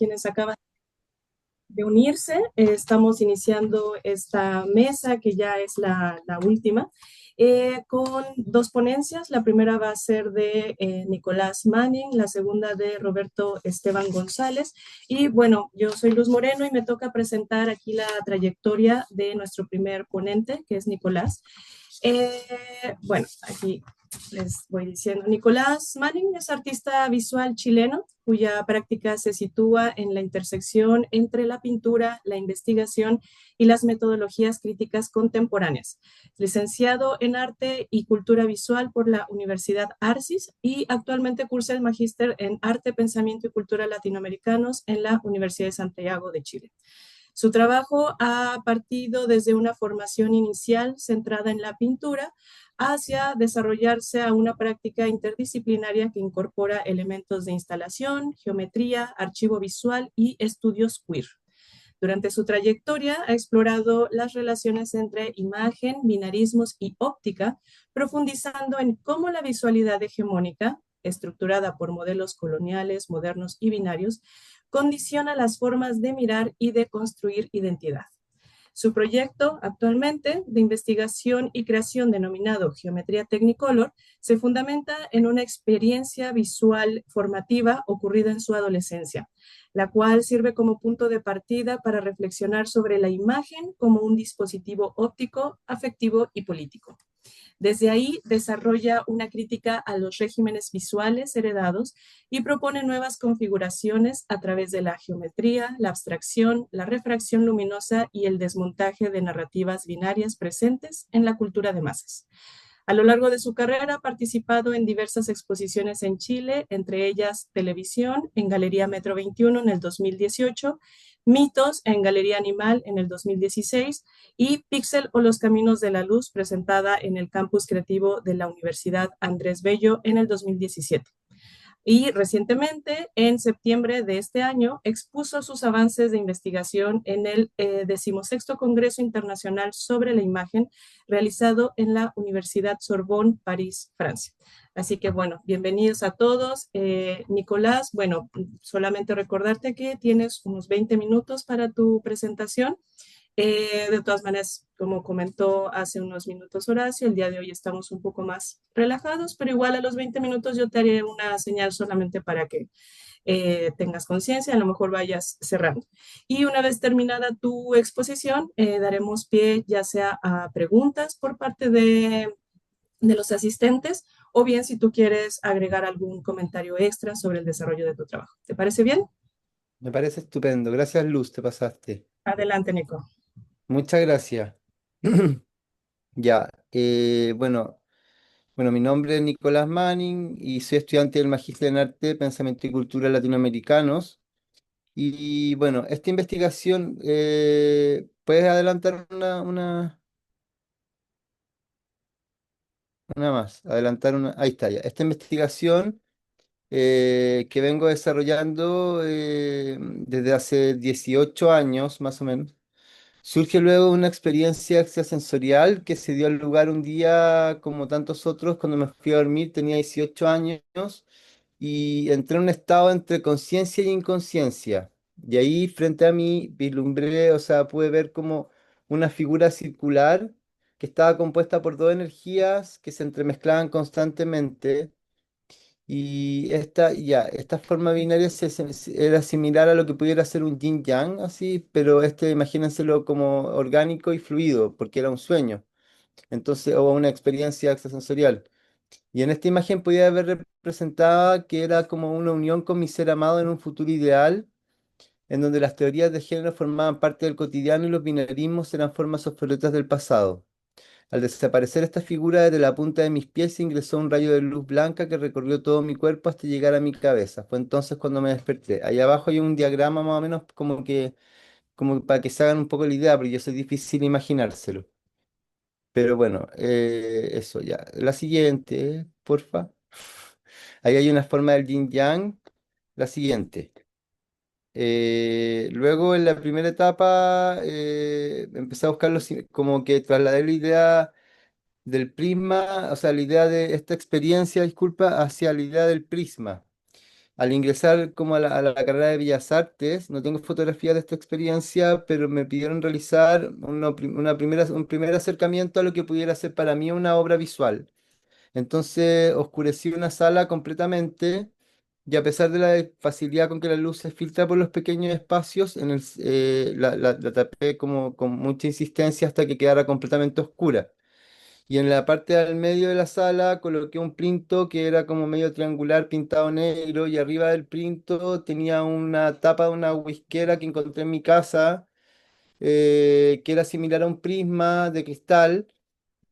quienes acaban de unirse. Estamos iniciando esta mesa, que ya es la última, con dos ponencias. La primera va a ser de Nicolás Manning, la segunda de Roberto Esteban González. Y bueno, yo soy Luz Moreno y me toca presentar aquí la trayectoria de nuestro primer ponente, que es Nicolás. Bueno, aquí les voy diciendo. Nicolás Manning es artista visual chileno cuya práctica se sitúa en la intersección entre la pintura, la investigación y las metodologías críticas contemporáneas. Licenciado en Arte y Cultura Visual por la Universidad Arcis y actualmente cursa el magíster en Arte, Pensamiento y Cultura Latinoamericanos en la Universidad de Santiago de Chile. Su trabajo ha partido desde una formación inicial centrada en la pintura hacia desarrollarse a una práctica interdisciplinaria que incorpora elementos de instalación, geometría, archivo visual y estudios queer. Durante su trayectoria ha explorado las relaciones entre imagen, binarismos y óptica, profundizando en cómo la visualidad hegemónica, estructurada por modelos coloniales, modernos y binarios, condiciona las formas de mirar y de construir identidad. Su proyecto actualmente de investigación y creación denominado Geometría Technicolor se fundamenta en una experiencia visual formativa ocurrida en su adolescencia, la cual sirve como punto de partida para reflexionar sobre la imagen como un dispositivo óptico, afectivo y político. Desde ahí desarrolla una crítica a los regímenes visuales heredados y propone nuevas configuraciones a través de la geometría, la abstracción, la refracción luminosa y el desmontaje de narrativas binarias presentes en la cultura de masas. A lo largo de su carrera ha participado en diversas exposiciones en Chile, entre ellas Televisión en Galería Metro 21 en el 2018, Mitos en Galería Animal en el 2016 y Pixel o los Caminos de la Luz presentada en el Campus Creativo de la Universidad Andrés Bello en el 2017. Y recientemente, en septiembre de este año, expuso sus avances de investigación en el 16º Congreso Internacional sobre la Imagen, realizado en la Universidad Sorbonne, París, Francia. Así que bueno, bienvenidos a todos. Nicolás, bueno, solamente recordarte que tienes unos 20 minutos para tu presentación. De todas maneras, como comentó hace unos minutos Horacio, el día de hoy estamos un poco más relajados, pero igual a los 20 minutos yo te haré una señal solamente para que tengas conciencia, a lo mejor vayas cerrando. Y una vez terminada tu exposición, daremos pie ya sea a preguntas por parte de los asistentes o bien si tú quieres agregar algún comentario extra sobre el desarrollo de tu trabajo. ¿Te parece bien? Me parece estupendo. Gracias, Luz, te pasaste. Adelante, Nico. Muchas gracias. Ya, bueno, mi nombre es Nicolás Manning y soy estudiante del Magíster en Arte, Pensamiento y Cultura Latinoamericanos. Y bueno, esta investigación, ¿puedes adelantar una más? Adelantar una, ahí está ya. Esta investigación que vengo desarrollando desde hace 18 años, más o menos. Surge luego una experiencia extrasensorial que se dio lugar un día, como tantos otros, cuando me fui a dormir, tenía 18 años y entré en un estado entre conciencia y inconsciencia. Y ahí frente a mí vislumbré, o sea, pude ver como una figura circular que estaba compuesta por dos energías que se entremezclaban constantemente. Y esta forma binaria era similar a lo que pudiera ser un yin yang, así, pero imagínenselo como orgánico y fluido, porque era un sueño, entonces, o una experiencia extrasensorial. Y en esta imagen podía ver representada que era como una unión con mi ser amado en un futuro ideal, en donde las teorías de género formaban parte del cotidiano y los binarismos eran formas obsoletas del pasado. Al desaparecer esta figura, desde la punta de mis pies ingresó un rayo de luz blanca que recorrió todo mi cuerpo hasta llegar a mi cabeza. Fue entonces cuando me desperté. Ahí abajo hay un diagrama más o menos como para que se hagan un poco la idea, porque yo soy difícil imaginárselo. Pero bueno, eso ya. La siguiente, porfa. Ahí hay una forma del yin yang. La siguiente. Luego en la primera etapa empecé a buscar como que trasladé la idea del prisma, o sea, la idea de esta experiencia, disculpa, hacia la idea del prisma. al ingresar como a la carrera de Bellas Artes, no tengo fotografía de esta experiencia, pero me pidieron realizar un primer acercamiento a lo que pudiera ser para mí una obra visual. Entonces oscurecí una sala completamente y a pesar de la facilidad con que la luz se filtra por los pequeños espacios, la tapé como con mucha insistencia hasta que quedara completamente oscura. Y en la parte del medio de la sala coloqué un plinto que era como medio triangular pintado negro y arriba del plinto tenía una tapa de una whiskera que encontré en mi casa, que era similar a un prisma de cristal.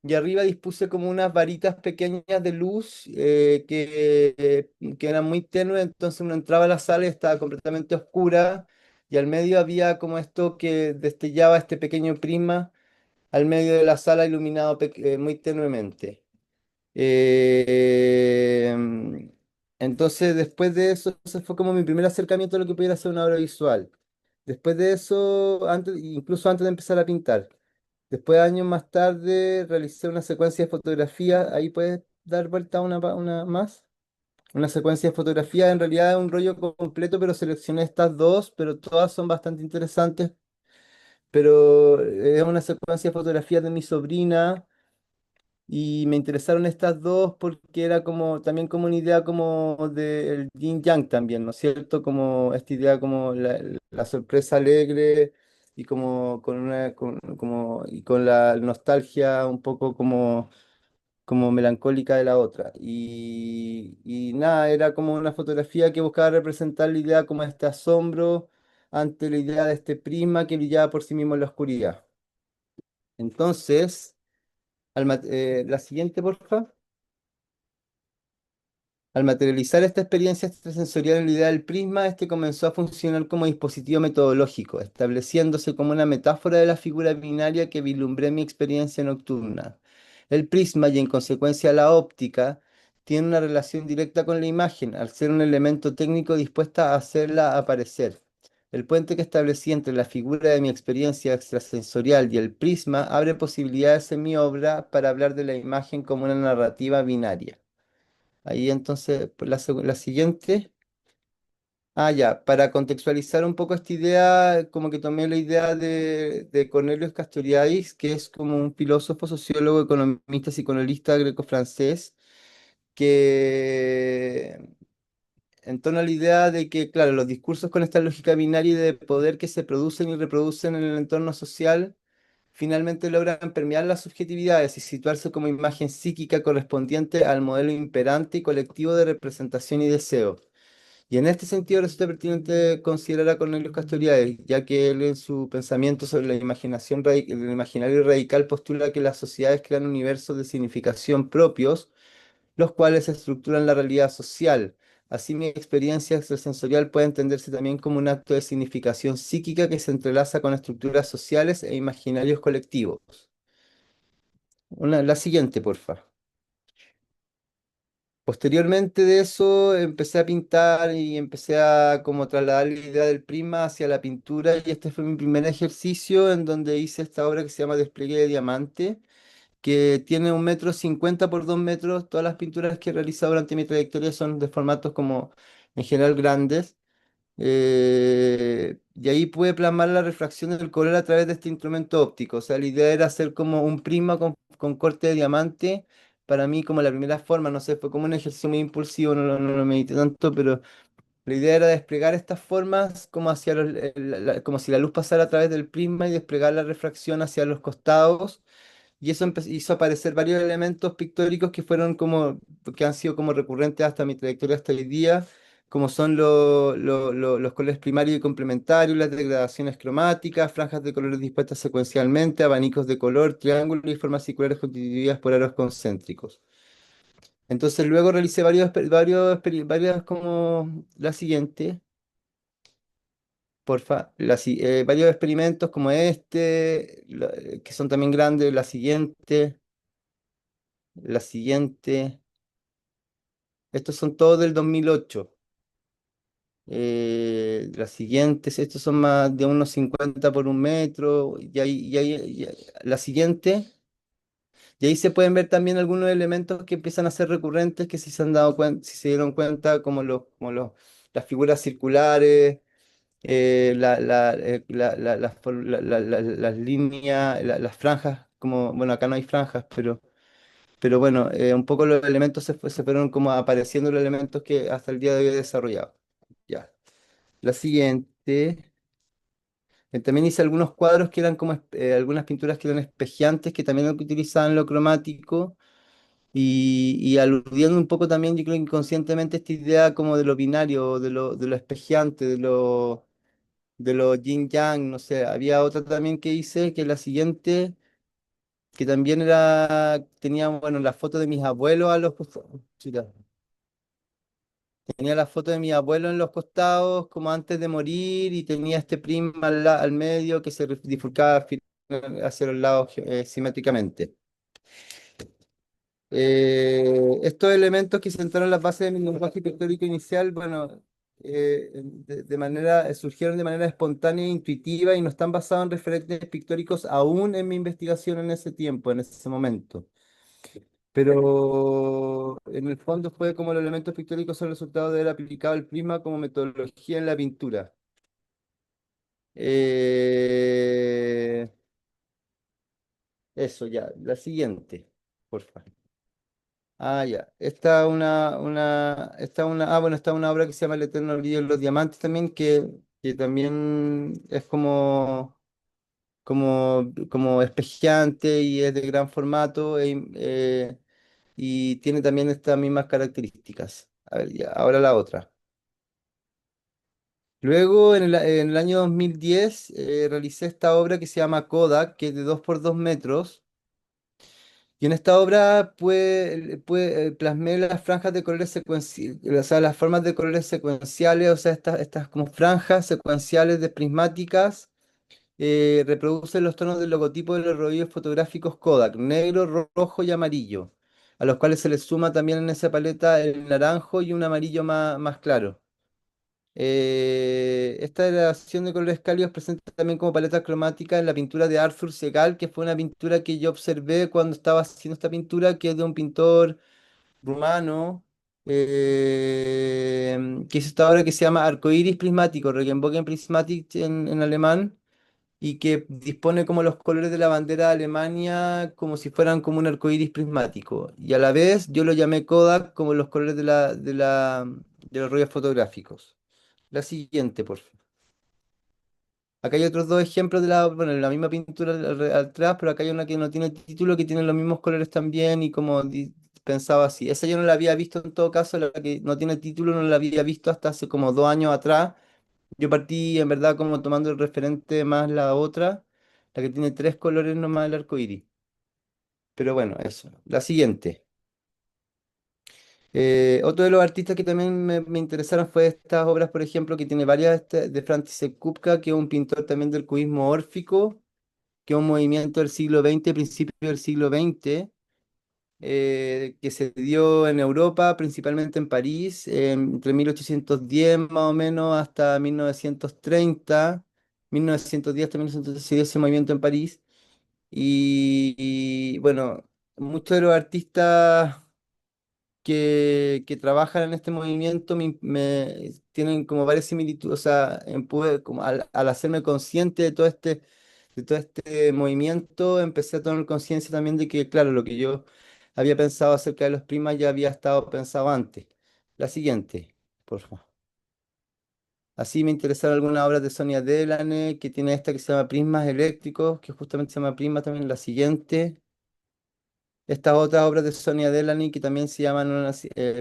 Y arriba dispuse como unas varitas pequeñas de luz que eran muy tenues, entonces uno entraba a la sala y estaba completamente oscura y al medio había como esto que destellaba este pequeño prisma al medio de la sala iluminado muy tenuemente. Eh, entonces, después de eso, ese fue como mi primer acercamiento a lo que pudiera ser una obra visual. Después de eso, incluso antes de empezar a pintar. Después, años más tarde, realicé una secuencia de fotografía. Ahí puedes dar vuelta una más. Una secuencia de fotografía, en realidad es un rollo completo, pero seleccioné estas dos, pero todas son bastante interesantes. Pero es una secuencia de fotografías de mi sobrina y me interesaron estas dos porque era como también como una idea como del yin yang también, ¿no es cierto? Como esta idea como la sorpresa alegre y como con y con la nostalgia un poco como melancólica de la otra. Y nada, era como una fotografía que buscaba representar la idea como este asombro ante la idea de este prisma que brillaba por sí mismo en la oscuridad. Entonces, la siguiente, porfa. Al materializar esta experiencia extrasensorial en la idea del prisma, este comenzó a funcionar como dispositivo metodológico, estableciéndose como una metáfora de la figura binaria que vislumbré en mi experiencia nocturna. El prisma y en consecuencia la óptica tiene una relación directa con la imagen, al ser un elemento técnico dispuesta a hacerla aparecer. El puente que establecí entre la figura de mi experiencia extrasensorial y el prisma abre posibilidades en mi obra para hablar de la imagen como una narrativa binaria. Ahí entonces, pues, la siguiente. Ah, ya, para contextualizar un poco esta idea, como que tomé la idea de Cornelius Castoriadis, que es como un filósofo, sociólogo, economista, psicoanalista greco-francés, que en torno a la idea de que, claro, los discursos con esta lógica binaria y de poder que se producen y reproducen en el entorno social, finalmente logran permear las subjetividades y situarse como imagen psíquica correspondiente al modelo imperante y colectivo de representación y deseo. Y en este sentido resulta pertinente considerar a Cornelius Castoriadis, ya que él en su pensamiento sobre la imaginación, el imaginario radical postula que las sociedades crean universos de significación propios, los cuales estructuran la realidad social. Así mi experiencia extrasensorial puede entenderse también como un acto de significación psíquica que se entrelaza con estructuras sociales e imaginarios colectivos. La siguiente, porfa. Posteriormente de eso empecé a pintar y empecé a como trasladar la idea del prisma hacia la pintura y este fue mi primer ejercicio en donde hice esta obra que se llama Despliegue de Diamante, que tiene 1,50 m por 2 metros. Todas las pinturas que he realizado durante mi trayectoria son de formatos como en general grandes. Y ahí pude plasmar la refracción del color a través de este instrumento óptico. O sea, la idea era hacer como un prisma con corte de diamante. Para mí, como la primera forma, no sé, fue como un ejercicio muy impulsivo, no lo medité tanto, pero la idea era desplegar estas formas como hacia como si la luz pasara a través del prisma y desplegar la refracción hacia los costados y eso hizo aparecer varios elementos pictóricos que fueron como, que han sido como recurrentes hasta mi trayectoria hasta hoy día, como son los colores primarios y complementarios, las degradaciones cromáticas, franjas de colores dispuestas secuencialmente, abanicos de color, triángulos y formas circulares constituidas por aros concéntricos. Entonces luego realicé varias como la siguiente, porfa, varios experimentos como este, que son también grandes, la siguiente. La siguiente, estos son todos del 2008. Las siguientes, estos son más de unos 50 por 1 metro. La siguiente, y ahí se pueden ver también algunos elementos que empiezan a ser recurrentes, que si se han dado cuenta, si se dieron cuenta, como los las figuras circulares, las líneas, las franjas, como, bueno, acá no hay franjas, pero bueno, un poco los elementos se fueron como apareciendo los elementos que hasta el día de hoy he desarrollado. Ya. La siguiente. También hice algunos cuadros que eran como algunas pinturas que eran espejeantes, que también utilizaban lo cromático, y aludiendo un poco también, yo creo inconscientemente, esta idea como de lo binario, de lo espejeante, de lo yin yang, no sé. Había otra también que hice, que es la siguiente, que también tenía, bueno, la foto de mis abuelos a los costados. Chuta. Tenía la foto de mi abuelo en los costados, como antes de morir, y tenía este prisma al medio que se bifurcaba hacia los lados simétricamente. Estos elementos que sentaron las bases de mi lenguaje pictórico inicial, bueno, surgieron de manera espontánea e intuitiva y no están basados en referentes pictóricos aún en mi investigación en ese tiempo, en ese momento. Pero en el fondo fue como los elementos pictóricos son el resultado de haber aplicado el prisma como metodología en la pintura. Eh, Eso ya, la siguiente, por favor. Ah, ya. Bueno, esta es una obra que se llama El Eterno Brillo de los Diamantes también, que también es como espejeante y es de gran formato, y tiene también estas mismas características. A ver, ya, ahora la otra. Luego, en el año 2010, realicé esta obra que se llama Kodak, que es de 2 por 2 metros. Y en esta obra plasmé las franjas de colores secuenciales, o sea, las formas de colores secuenciales, o sea, estas como franjas secuenciales de prismáticas, reproducen los tonos del logotipo de los rollos fotográficos Kodak, negro, rojo y amarillo, a los cuales se les suma también en esa paleta el naranjo y un amarillo más claro. Esta gradación de colores cálidos presenta también como paleta cromática en la pintura de Arthur Segal, que fue una pintura que yo observé cuando estaba haciendo esta pintura, que es de un pintor rumano, que hizo esta obra que se llama Arcoiris Prismático, Regenbogen Prismatic en alemán, y que dispone como los colores de la bandera de Alemania como si fueran como un arcoíris prismático. Y a la vez yo lo llamé Kodak como los colores de los rollos fotográficos. La siguiente, por favor. Acá hay otros dos ejemplos bueno, la misma pintura atrás, pero acá hay una que no tiene título, que tiene los mismos colores también, y como pensaba así. Esa yo no la había visto en todo caso, la que no tiene título no la había visto hasta hace como 2 años atrás. Yo partí en verdad como tomando el referente más la otra, la que tiene 3 colores nomás el arco iris. Pero bueno, eso. La siguiente. Otro de los artistas que también me interesaron fue estas obras, por ejemplo, que tiene varias de František Kupka, que es un pintor también del cubismo órfico, que es un movimiento del siglo XX, principio del siglo XX, que se dio en Europa, principalmente en París, entre 1810 más o menos hasta 1930, 1910 hasta 1930 se dio ese movimiento en París. Y bueno, muchos de los artistas que trabajan en este movimiento tienen como varias similitudes, o sea, como al hacerme consciente de todo este movimiento, empecé a tomar conciencia también de que, claro, lo que yo había pensado acerca de los primas ya había estado pensado antes. La siguiente, por favor. Así me interesaron algunas obras de Sonia Delane, que tiene esta que se llama Prismas Eléctricos, que justamente se llama Prisma también. La siguiente. Estas otras obras de Sonia Delany que también se llaman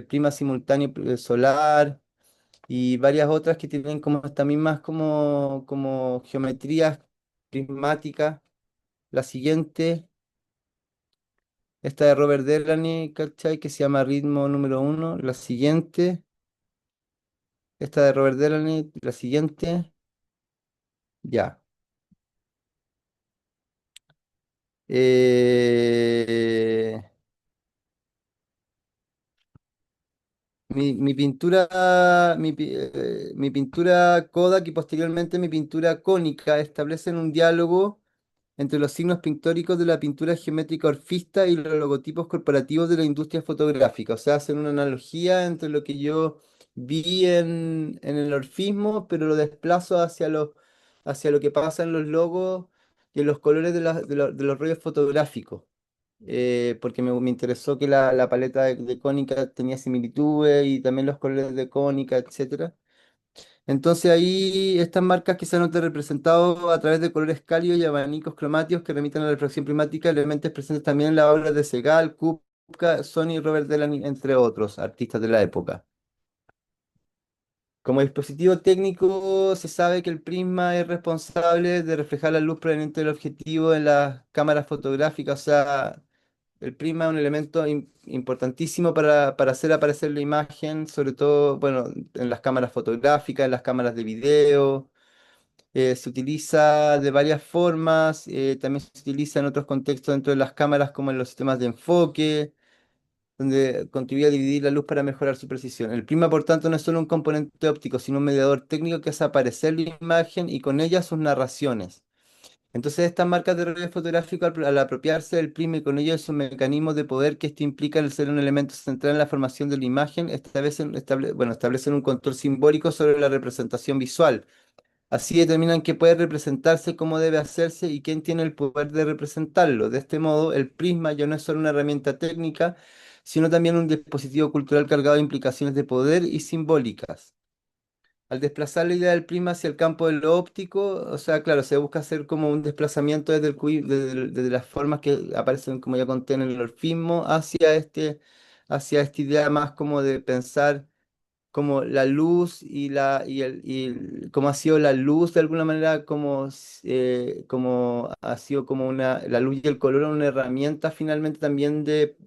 Prima Simultánea Solar, y varias otras que tienen como estas mismas como geometrías prismáticas. La siguiente, esta de Robert Delany, ¿cachai? Que se llama Ritmo número 1. La siguiente, esta de Robert Delany, la siguiente, ya. Eh, mi pintura Kodak y posteriormente mi pintura cónica establecen un diálogo entre los signos pictóricos de la pintura geométrica orfista y los logotipos corporativos de la industria fotográfica. O sea, hacen una analogía entre lo que yo vi en el orfismo, pero lo desplazo hacia lo que pasa en los logos y en los colores de los rollos fotográficos. Porque me interesó que la paleta de Konica tenía similitudes y también los colores de Konica, etcétera. Entonces ahí estas marcas que se han representado a través de colores cálidos y abanicos cromáticos que remiten a la refracción primática, elementos presentes también en las obras de Segal, Kupka, Sony, Robert Delaney, entre otros artistas de la época. Como dispositivo técnico, se sabe que el prisma es responsable de reflejar la luz proveniente del objetivo en las cámaras fotográficas. O sea, el prisma es un elemento importantísimo para hacer aparecer la imagen, sobre todo, bueno, en las cámaras fotográficas, en las cámaras de video. Se utiliza de varias formas, también se utiliza en otros contextos dentro de las cámaras, como en los sistemas de enfoque, donde contribuye a dividir la luz para mejorar su precisión. El prisma, por tanto, no es solo un componente óptico, sino un mediador técnico que hace aparecer la imagen y con ella sus narraciones. Entonces, estas marcas de relieve fotográfico, al apropiarse del prisma y con ello de sus mecanismos de poder que esto implica el ser un elemento central en la formación de la imagen, establecen un control simbólico sobre la representación visual. Así determinan qué puede representarse, cómo debe hacerse y quién tiene el poder de representarlo. De este modo, el prisma ya no es solo una herramienta técnica, sino también un dispositivo cultural cargado de implicaciones de poder y simbólicas. Al desplazar la idea del prisma hacia el campo de lo óptico, o sea, claro, se busca hacer como un desplazamiento desde las formas que aparecen, como ya conté en el orfismo, hacia esta idea más como de pensar como la luz cómo ha sido la luz de alguna manera, como ha sido como la luz y el color una herramienta finalmente también de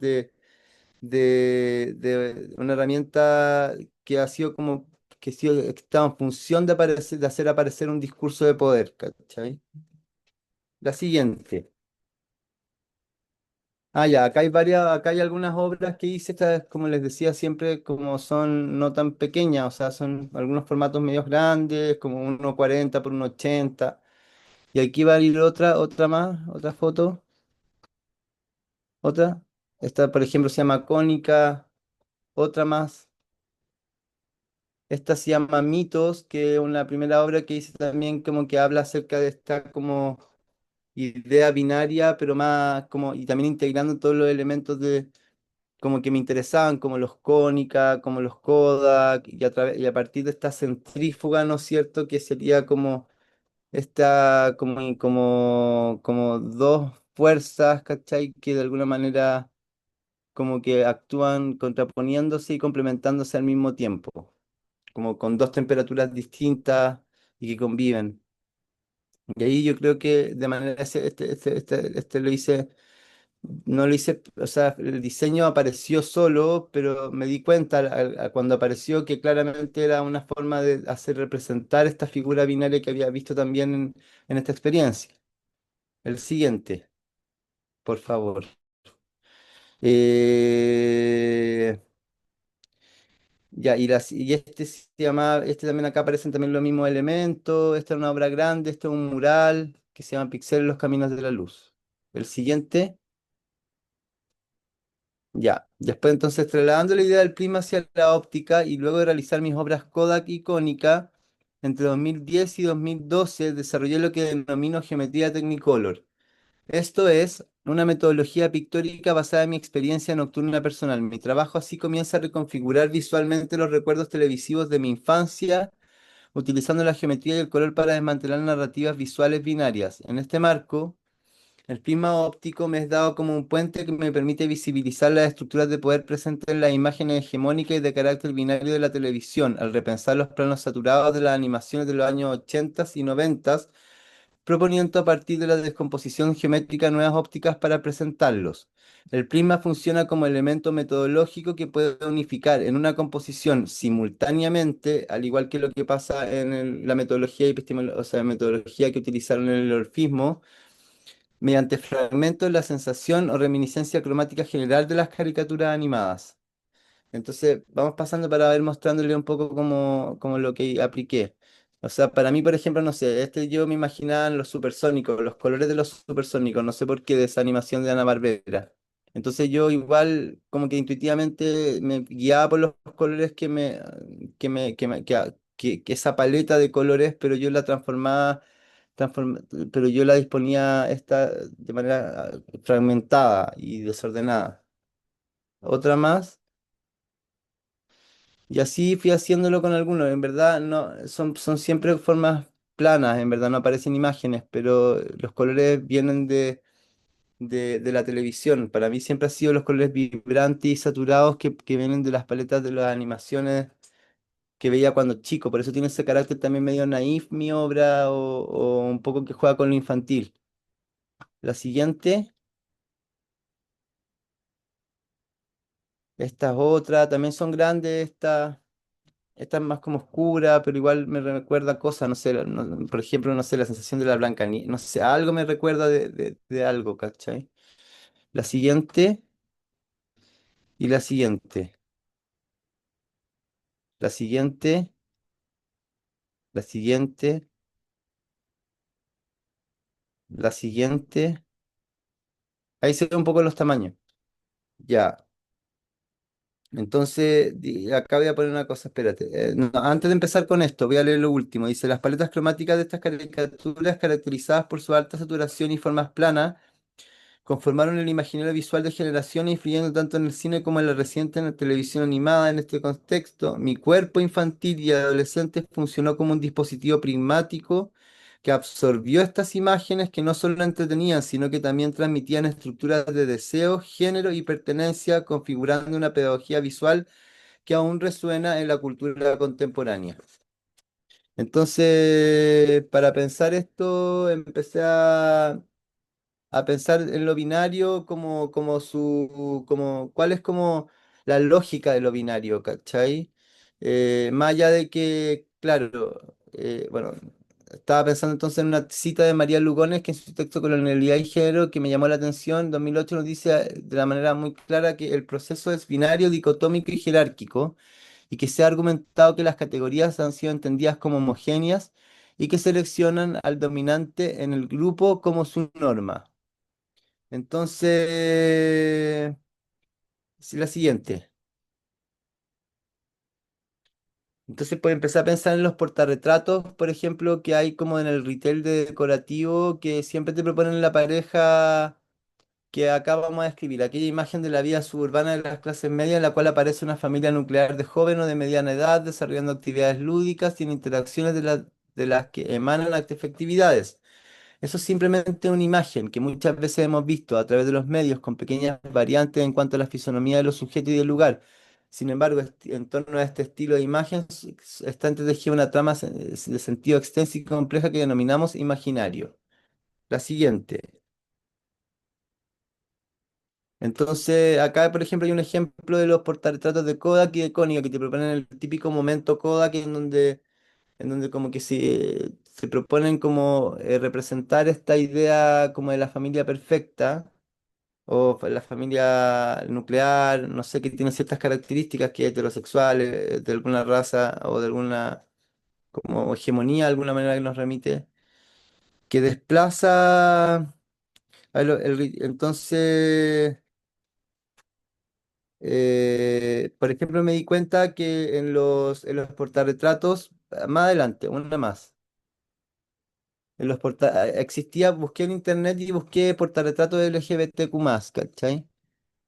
una herramienta que ha sido como que está en función de hacer aparecer un discurso de poder, ¿cachai? La siguiente. Ah, ya, acá hay algunas obras que hice, estas, como les decía siempre, como son no tan pequeñas, o sea, son algunos formatos medios grandes, como 1,40 por 1,80. Y aquí va a ir otra más, otra foto, otra. Esta, por ejemplo, se llama Cónica, otra más. Esta se llama Mitos, que es una primera obra que hice también como que habla acerca de esta como idea binaria, pero más como, y también integrando todos los elementos como que me interesaban, como los Cónica, como los Kodak, y a partir de esta centrífuga, ¿no es cierto?, que sería como esta, como dos fuerzas, ¿cachai?, que de alguna manera como que actúan contraponiéndose y complementándose al mismo tiempo, como con dos temperaturas distintas y que conviven. Y ahí yo creo que de manera, este lo hice. No lo hice, o sea, el diseño apareció solo, pero me di cuenta cuando apareció que claramente era una forma de hacer representar esta figura binaria que había visto también en esta experiencia. El siguiente, por favor. Eh, ya, y este se llama, este también acá aparecen también los mismos elementos. Esta es una obra grande, este es un mural que se llama Pixel en los caminos de la luz. El siguiente. Ya, después entonces trasladando la idea del prisma hacia la óptica y luego de realizar mis obras Kodak y Konica, entre 2010 y 2012 desarrollé lo que denomino geometría Technicolor. Esto es una metodología pictórica basada en mi experiencia nocturna personal. Mi trabajo así comienza a reconfigurar visualmente los recuerdos televisivos de mi infancia, utilizando la geometría y el color para desmantelar narrativas visuales binarias. En este marco, el prisma óptico me es dado como un puente que me permite visibilizar las estructuras de poder presentes en las imágenes hegemónicas y de carácter binario de la televisión, al repensar los planos saturados de las animaciones de los años 80 y 90, proponiendo a partir de la descomposición geométrica nuevas ópticas para presentarlos. El prisma funciona como elemento metodológico que puede unificar en una composición simultáneamente, al igual que lo que pasa en la metodología o sea, metodología que utilizaron en el orfismo, mediante fragmentos la sensación o reminiscencia cromática general de las caricaturas animadas. Entonces, vamos pasando para ver mostrándole un poco como lo que apliqué. O sea, para mí, por ejemplo, no sé, yo me imaginaba en los supersónicos, los colores de los supersónicos, no sé por qué, de esa animación de Hanna-Barbera. Entonces yo igual como que intuitivamente me guiaba por los colores que esa paleta de colores, pero yo la pero yo la disponía esta de manera fragmentada y desordenada. Otra más, y así fui haciéndolo con algunos. En verdad no, son siempre formas planas, en verdad no aparecen imágenes, pero los colores vienen de la televisión. Para mí siempre han sido los colores vibrantes y saturados que vienen de las paletas de las animaciones que veía cuando chico. Por eso tiene ese carácter también medio naif mi obra o un poco que juega con lo infantil. La siguiente, esta es otra, también son grandes, esta es más como oscura, pero igual me recuerda cosas, no sé, por ejemplo, no sé, la sensación de la Blancanieves, no sé, algo me recuerda de algo, ¿cachai? La siguiente y la siguiente. La siguiente, la siguiente, la siguiente. Ahí se ve un poco los tamaños. Ya. Entonces, acá voy a poner una cosa, espérate. No, antes de empezar con esto, voy a leer lo último. Dice, las paletas cromáticas de estas caricaturas, caracterizadas por su alta saturación y formas planas, conformaron el imaginario visual de generaciones, influyendo tanto en el cine como en la reciente en la televisión animada. En este contexto, mi cuerpo infantil y adolescente funcionó como un dispositivo prismático que absorbió estas imágenes que no solo entretenían, sino que también transmitían estructuras de deseo, género y pertenencia, configurando una pedagogía visual que aún resuena en la cultura contemporánea. Entonces, para pensar esto, empecé a pensar en lo binario cuál es como la lógica de lo binario, ¿cachai? Más allá de que, claro, bueno, estaba pensando entonces en una cita de María Lugones que en su texto Colonialidad y Género, que me llamó la atención, en 2008 nos dice de la manera muy clara que el proceso es binario, dicotómico y jerárquico, y que se ha argumentado que las categorías han sido entendidas como homogéneas y que seleccionan al dominante en el grupo como su norma. Entonces, sí, la siguiente. Entonces, pues empezar a pensar en los portarretratos, por ejemplo, que hay como en el retail de decorativo, que siempre te proponen la pareja que acá vamos a describir, aquella imagen de la vida suburbana de las clases medias en la cual aparece una familia nuclear de joven o de mediana edad desarrollando actividades lúdicas y en interacciones de las que emanan efectividades. Eso es simplemente una imagen que muchas veces hemos visto a través de los medios con pequeñas variantes en cuanto a la fisonomía de los sujetos y del lugar. Sin embargo, en torno a este estilo de imagen está entretejida una trama de sentido extensa y compleja que denominamos imaginario. La siguiente. Entonces, acá, por ejemplo, hay un ejemplo de los portarretratos de Kodak y de Konica que te proponen el típico momento Kodak en donde como que se proponen como representar esta idea como de la familia perfecta la familia nuclear, no sé, que tiene ciertas características que es heterosexual, de alguna raza o de alguna como hegemonía, de alguna manera que nos remite, que desplaza entonces, por ejemplo, me di cuenta que en los portarretratos, más adelante, una más. Busqué en internet y busqué portarretratos LGBTQ+, ¿cachai?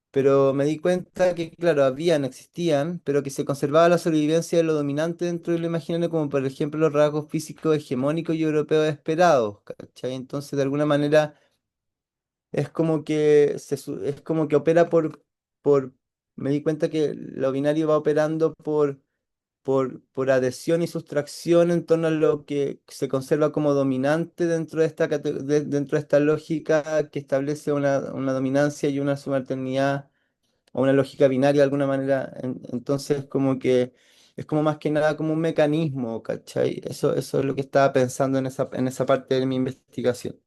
Pero me di cuenta que, claro, existían, pero que se conservaba la sobrevivencia de lo dominante dentro de lo imaginario, como por ejemplo los rasgos físicos hegemónicos y europeos esperados, ¿cachai? Entonces, de alguna manera, es como que opera por, me di cuenta que lo binario va operando por adhesión y sustracción en torno a lo que se conserva como dominante dentro de dentro de esta lógica que establece una dominancia y una subalternidad o una lógica binaria de alguna manera. Entonces, como que es como más que nada como un mecanismo, ¿cachai? Eso es lo que estaba pensando en esa parte de mi investigación.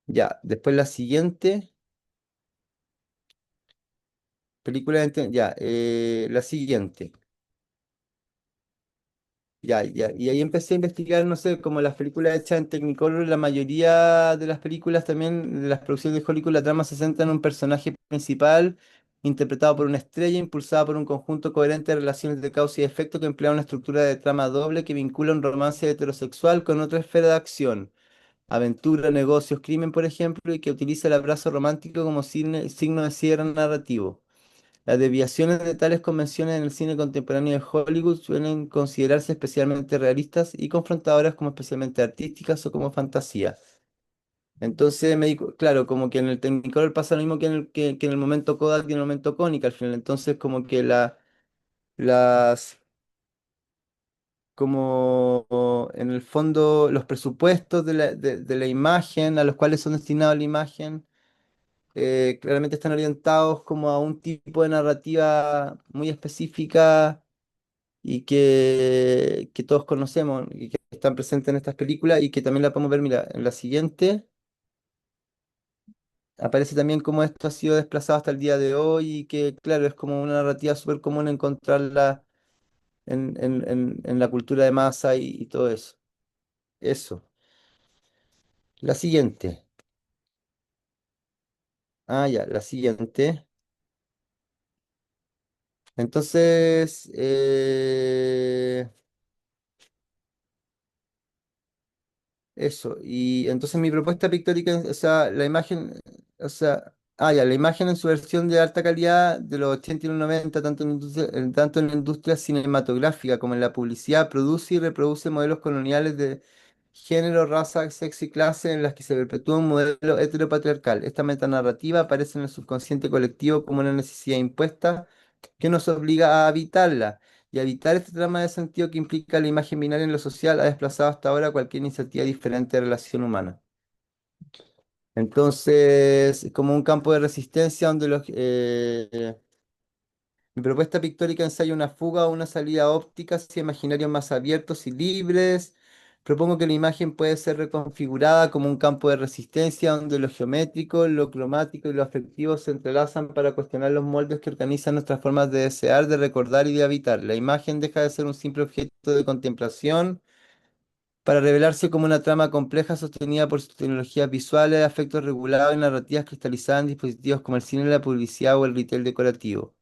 Ya, después la siguiente película, la siguiente. Ya, ya. Y ahí empecé a investigar, no sé, como las películas hechas en Technicolor, la mayoría de las películas también, de las producciones de Hollywood, la trama se centra en un personaje principal, interpretado por una estrella, impulsada por un conjunto coherente de relaciones de causa y efecto que emplea una estructura de trama doble que vincula un romance heterosexual con otra esfera de acción, aventura, negocios, crimen, por ejemplo, y que utiliza el abrazo romántico como signo de cierre narrativo. Las desviaciones de tales convenciones en el cine contemporáneo de Hollywood suelen considerarse especialmente realistas y confrontadoras como especialmente artísticas o como fantasía. Entonces claro, como que en el Technicolor pasa lo mismo que en el momento Kodak y en el momento Konica al final. Entonces como que las, como en el fondo los presupuestos de la imagen a los cuales son destinados la imagen claramente están orientados como a un tipo de narrativa muy específica y que todos conocemos y que están presentes en estas películas y que también la podemos ver, mira, en la siguiente aparece también cómo esto ha sido desplazado hasta el día de hoy y que, claro, es como una narrativa súper común encontrarla en la cultura de masa y todo eso. Eso. La siguiente. Ah, ya, la siguiente. Entonces, eso, y entonces mi propuesta pictórica, o sea, la imagen, o sea, ya, la imagen en su versión de alta calidad de los 80 y los 90, tanto en la industria cinematográfica como en la publicidad, produce y reproduce modelos coloniales de género, raza, sexo y clase en las que se perpetúa un modelo heteropatriarcal. Esta metanarrativa aparece en el subconsciente colectivo como una necesidad impuesta que nos obliga a habitarla. Y habitar este trama de sentido que implica la imagen binaria en lo social ha desplazado hasta ahora cualquier iniciativa diferente de relación humana. Entonces, es como un campo de resistencia donde mi propuesta pictórica ensaya una fuga o una salida óptica hacia imaginarios más abiertos y libres. Propongo que la imagen puede ser reconfigurada como un campo de resistencia donde lo geométrico, lo cromático y lo afectivo se entrelazan para cuestionar los moldes que organizan nuestras formas de desear, de recordar y de habitar. La imagen deja de ser un simple objeto de contemplación para revelarse como una trama compleja sostenida por sus tecnologías visuales, afectos regulados y narrativas cristalizadas en dispositivos como el cine, la publicidad o el retail decorativo.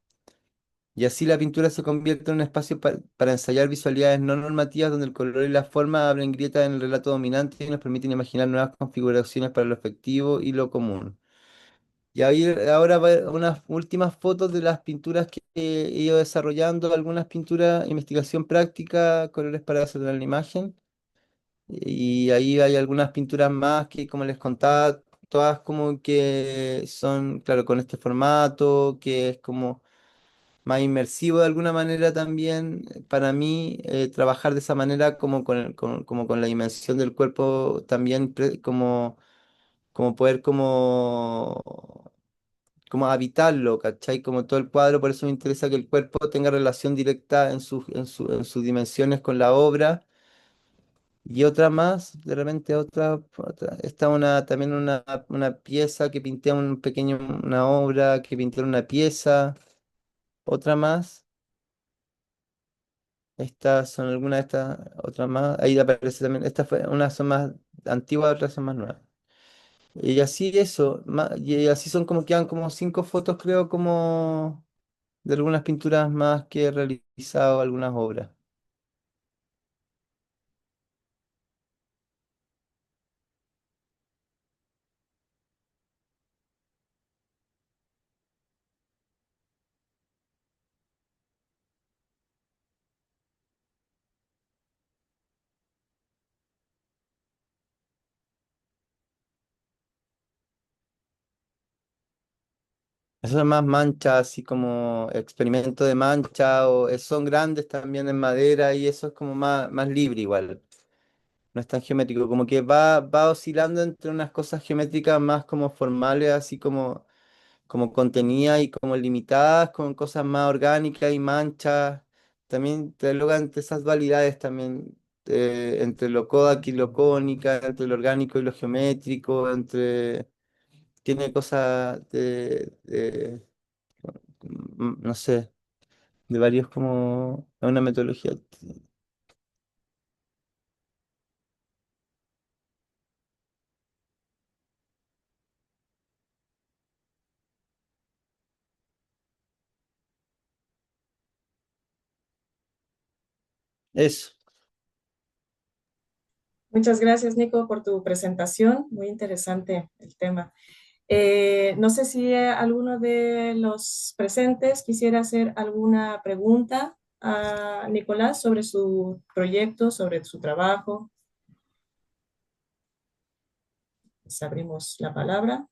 Y así la pintura se convierte en un espacio para ensayar visualidades no normativas donde el color y la forma abren grietas en el relato dominante y nos permiten imaginar nuevas configuraciones para lo efectivo y lo común. Y ahí ahora va unas últimas fotos de las pinturas que he ido desarrollando, algunas pinturas, investigación práctica, colores para hacer la imagen. Y ahí hay algunas pinturas más que, como les contaba, todas como que son, claro, con este formato, que es como más inmersivo de alguna manera también. Para mí, trabajar de esa manera como como con la dimensión del cuerpo también, como poder como habitarlo, ¿cachai? Como todo el cuadro, por eso me interesa que el cuerpo tenga relación directa en sus dimensiones con la obra. Y otra más, de repente esta también una pieza que pinté una obra que pinté en una pieza, otra más. Estas son algunas de estas, otras más. Ahí aparece también. Unas son más antiguas, otras son más nuevas. Y así eso. Y así son como quedan como 5 fotos, creo, como de algunas pinturas más que he realizado, algunas obras. Esas son más manchas, así como experimento de mancha, son grandes también en madera y eso es como más libre igual. No es tan geométrico, como que va oscilando entre unas cosas geométricas más como formales, así como contenidas y como limitadas, con cosas más orgánicas y manchas. También te luego entre esas dualidades también, entre lo Kodak y lo cónica, entre lo orgánico y lo geométrico, tiene cosas no sé, de varios como, es una metodología. Eso. Muchas gracias, Nico, por tu presentación. Muy interesante el tema. No sé si alguno de los presentes quisiera hacer alguna pregunta a Nicolás sobre su proyecto, sobre su trabajo. Les abrimos la palabra.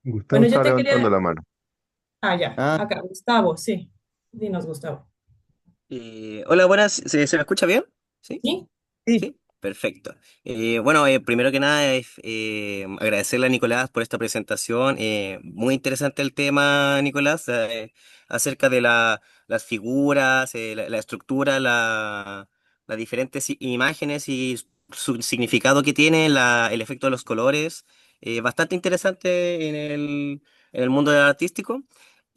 Gustavo Bueno, yo está te levantando quería... la mano. Ah, ya, Ah, acá, Gustavo, sí. Dinos, Gustavo. Hola, buenas. ¿Se me escucha bien? ¿Sí? ¿Sí? sí. Sí, perfecto. Bueno, primero que nada es agradecerle a Nicolás por esta presentación. Muy interesante el tema, Nicolás, acerca de las figuras, la estructura, las diferentes imágenes y su significado que tiene, el efecto de los colores. Bastante interesante en el mundo del artístico.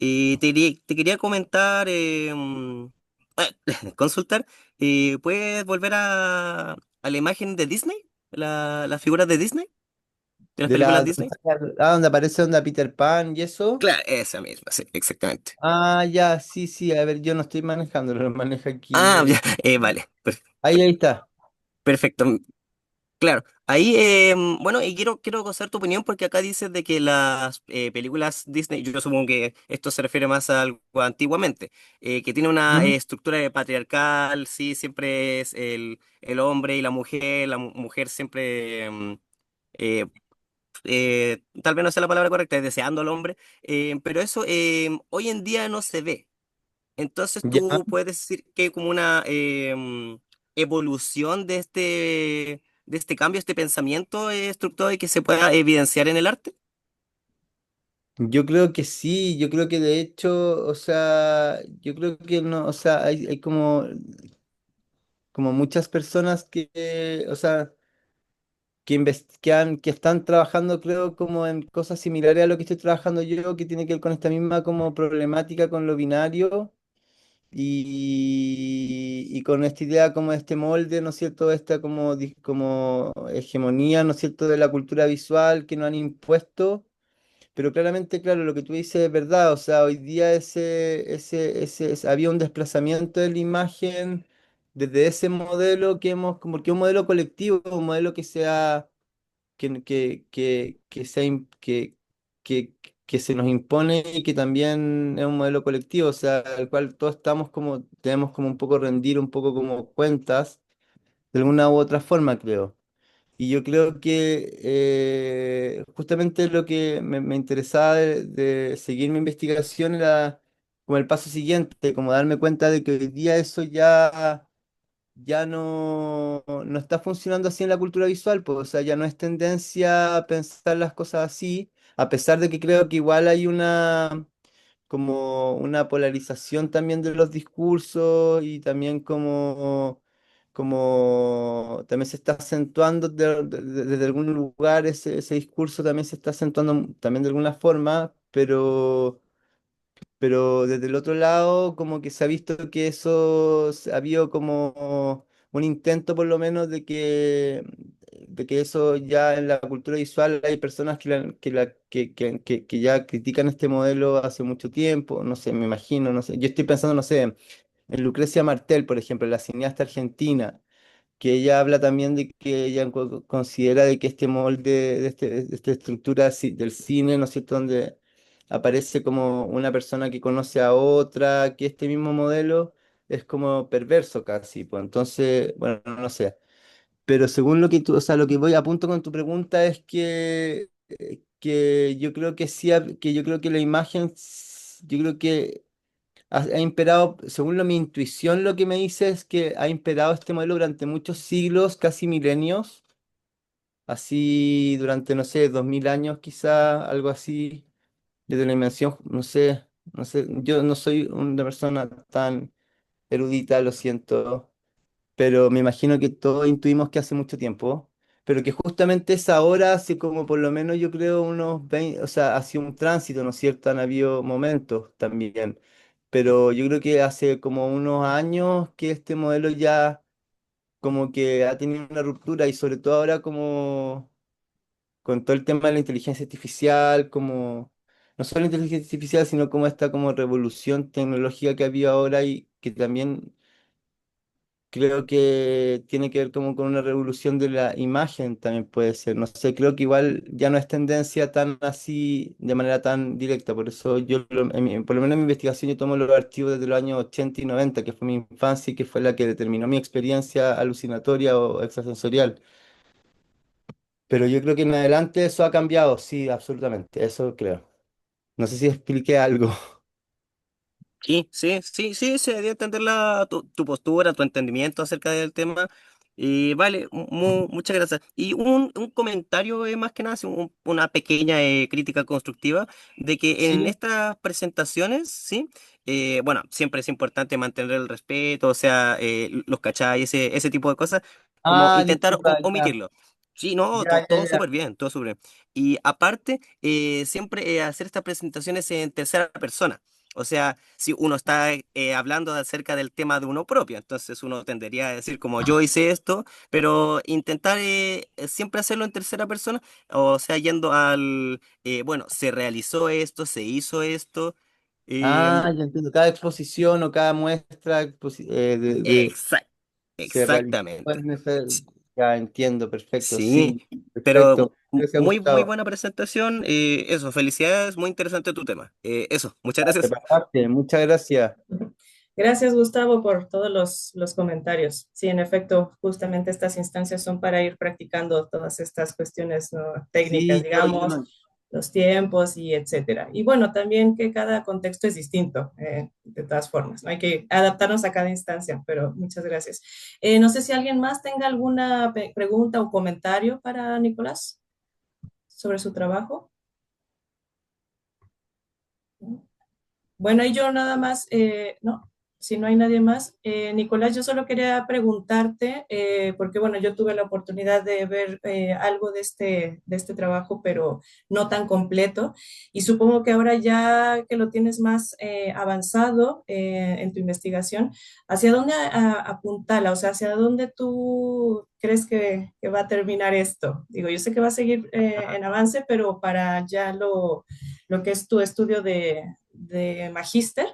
Y te quería comentar, consultar. ¿Puedes volver a la imagen de Disney? ¿Las figuras de Disney? ¿De las De películas la, Disney? donde aparece onda Peter Pan y eso. Claro, esa misma, sí, exactamente. Ah, ya, sí, sí. A ver, yo no estoy manejando, lo maneja aquí Ah, ya, el. vale, Ahí está. perfecto. Claro, ahí, bueno, y quiero conocer tu opinión porque acá dices de que las películas Disney, yo supongo que esto se refiere más a algo antiguamente, que tiene una ¿Mm? estructura patriarcal, sí, siempre es el hombre y la mujer siempre, eh, tal vez no sea la palabra correcta, es deseando al hombre, pero eso hoy en día no se ve. Entonces Ya. tú puedes decir que hay como una evolución de este cambio, este pensamiento estructurado y que se pueda evidenciar en el arte. Yo creo que sí, yo creo que de hecho, o sea, yo creo que no, o sea, hay como muchas personas que, o sea, que están trabajando, creo, como en cosas similares a lo que estoy trabajando yo, que tiene que ver con esta misma como problemática con lo binario y con esta idea como de este molde, ¿no es cierto? Esta como, como hegemonía, ¿no es cierto?, de la cultura visual que nos han impuesto. Pero claramente, claro, lo que tú dices es verdad. O sea, hoy día había un desplazamiento de la imagen desde ese modelo que hemos, como que un modelo colectivo, un modelo que sea, que se nos impone y que también es un modelo colectivo, o sea, al cual todos tenemos como un poco rendir un poco como cuentas, de alguna u otra forma, creo. Y yo creo que justamente lo que me interesaba de seguir mi investigación era como el paso siguiente, como darme cuenta de que hoy día eso ya no está funcionando así en la cultura visual, pues, o sea, ya no es tendencia a pensar las cosas así, a pesar de que creo que igual hay como una polarización también de los discursos y también como también se está acentuando desde algún lugar ese discurso también se está acentuando también de alguna forma, pero desde el otro lado, como que se ha visto que ha habido como un intento por lo menos de que eso ya en la cultura visual hay personas que ya critican este modelo hace mucho tiempo, no sé, me imagino, no sé. Yo estoy pensando, no sé, en Lucrecia Martel, por ejemplo, la cineasta argentina que ella habla también de que ella considera de que este molde, de esta estructura del cine, ¿no es cierto?, donde aparece como una persona que conoce a otra, que este mismo modelo es como perverso casi, pues entonces, bueno, no sé. Pero según lo que tú, o sea, lo que voy a punto con tu pregunta es que yo creo que sí, que yo creo que la imagen, yo creo que ha imperado, según mi intuición, lo que me dice es que ha imperado este modelo durante muchos siglos, casi milenios, así durante, no sé, 2000 años quizá, algo así, desde la invención, no sé, yo no soy una persona tan erudita, lo siento, pero me imagino que todos intuimos que hace mucho tiempo, pero que justamente es ahora, hace como por lo menos yo creo unos 20, o sea, ha sido un tránsito, ¿no es cierto? Han habido momentos también, pero yo creo que hace como unos años que este modelo ya como que ha tenido una ruptura y sobre todo ahora como con todo el tema de la inteligencia artificial, como no solo inteligencia artificial, sino como esta como revolución tecnológica que había ahora y que también creo que tiene que ver como con una revolución de la imagen también puede ser. No sé, creo que igual ya no es tendencia tan así, de manera tan directa. Por eso yo, por lo menos en mi investigación, yo tomo los archivos desde los años 80 y 90 que fue mi infancia y que fue la que determinó mi experiencia alucinatoria o extrasensorial. Pero yo creo que en adelante eso ha cambiado, sí, absolutamente, eso creo. No sé si expliqué algo. Sí, sí, sí, sí, se debe entender tu postura, tu entendimiento acerca del tema. Y vale, muchas gracias. Y un comentario, más que nada, así, una pequeña crítica constructiva, de que en Sí. estas presentaciones, ¿sí? Bueno, siempre es importante mantener el respeto, o sea, los cachai, ese tipo de cosas, como Ah, intentar disculpa, ya, omitirlo. Sí, no, ya, ya, todo ya. súper bien, todo súper bien. Y aparte, siempre hacer estas presentaciones en tercera persona. O sea, si uno está hablando acerca del tema de uno propio, entonces uno tendería a decir como yo hice esto, pero intentar siempre hacerlo en tercera persona, o sea, yendo bueno, se realizó esto, se hizo esto. Ah, em, ya entiendo. Cada exposición o cada muestra exact- se realizó exactamente. en ese... Ya entiendo, perfecto. Sí, Sí, pero perfecto. Gracias, muy Gustavo. buena presentación. Eso, felicidades, muy interesante tu tema. Eso, muchas Te gracias. pasaste. Muchas gracias. Gracias, Gustavo, por todos los comentarios. Sí, en efecto, justamente estas instancias son para ir practicando todas estas cuestiones, ¿no? Técnicas, Sí, yo digamos, no. los tiempos y etcétera. Y bueno, también que cada contexto es distinto, de todas formas, ¿no? Hay que adaptarnos a cada instancia, pero muchas gracias. No sé si alguien más tenga alguna pregunta o comentario para Nicolás sobre su trabajo. Bueno, y yo nada más, no, si no hay nadie más, Nicolás, yo solo quería preguntarte, porque bueno, yo tuve la oportunidad de ver algo de este trabajo, pero no tan completo, y supongo que ahora ya que lo tienes más avanzado en tu investigación, ¿hacia dónde apuntala? O sea, ¿hacia dónde tú crees que va a terminar esto? Digo, yo sé que va a seguir en avance, pero para ya lo que es tu estudio de magíster,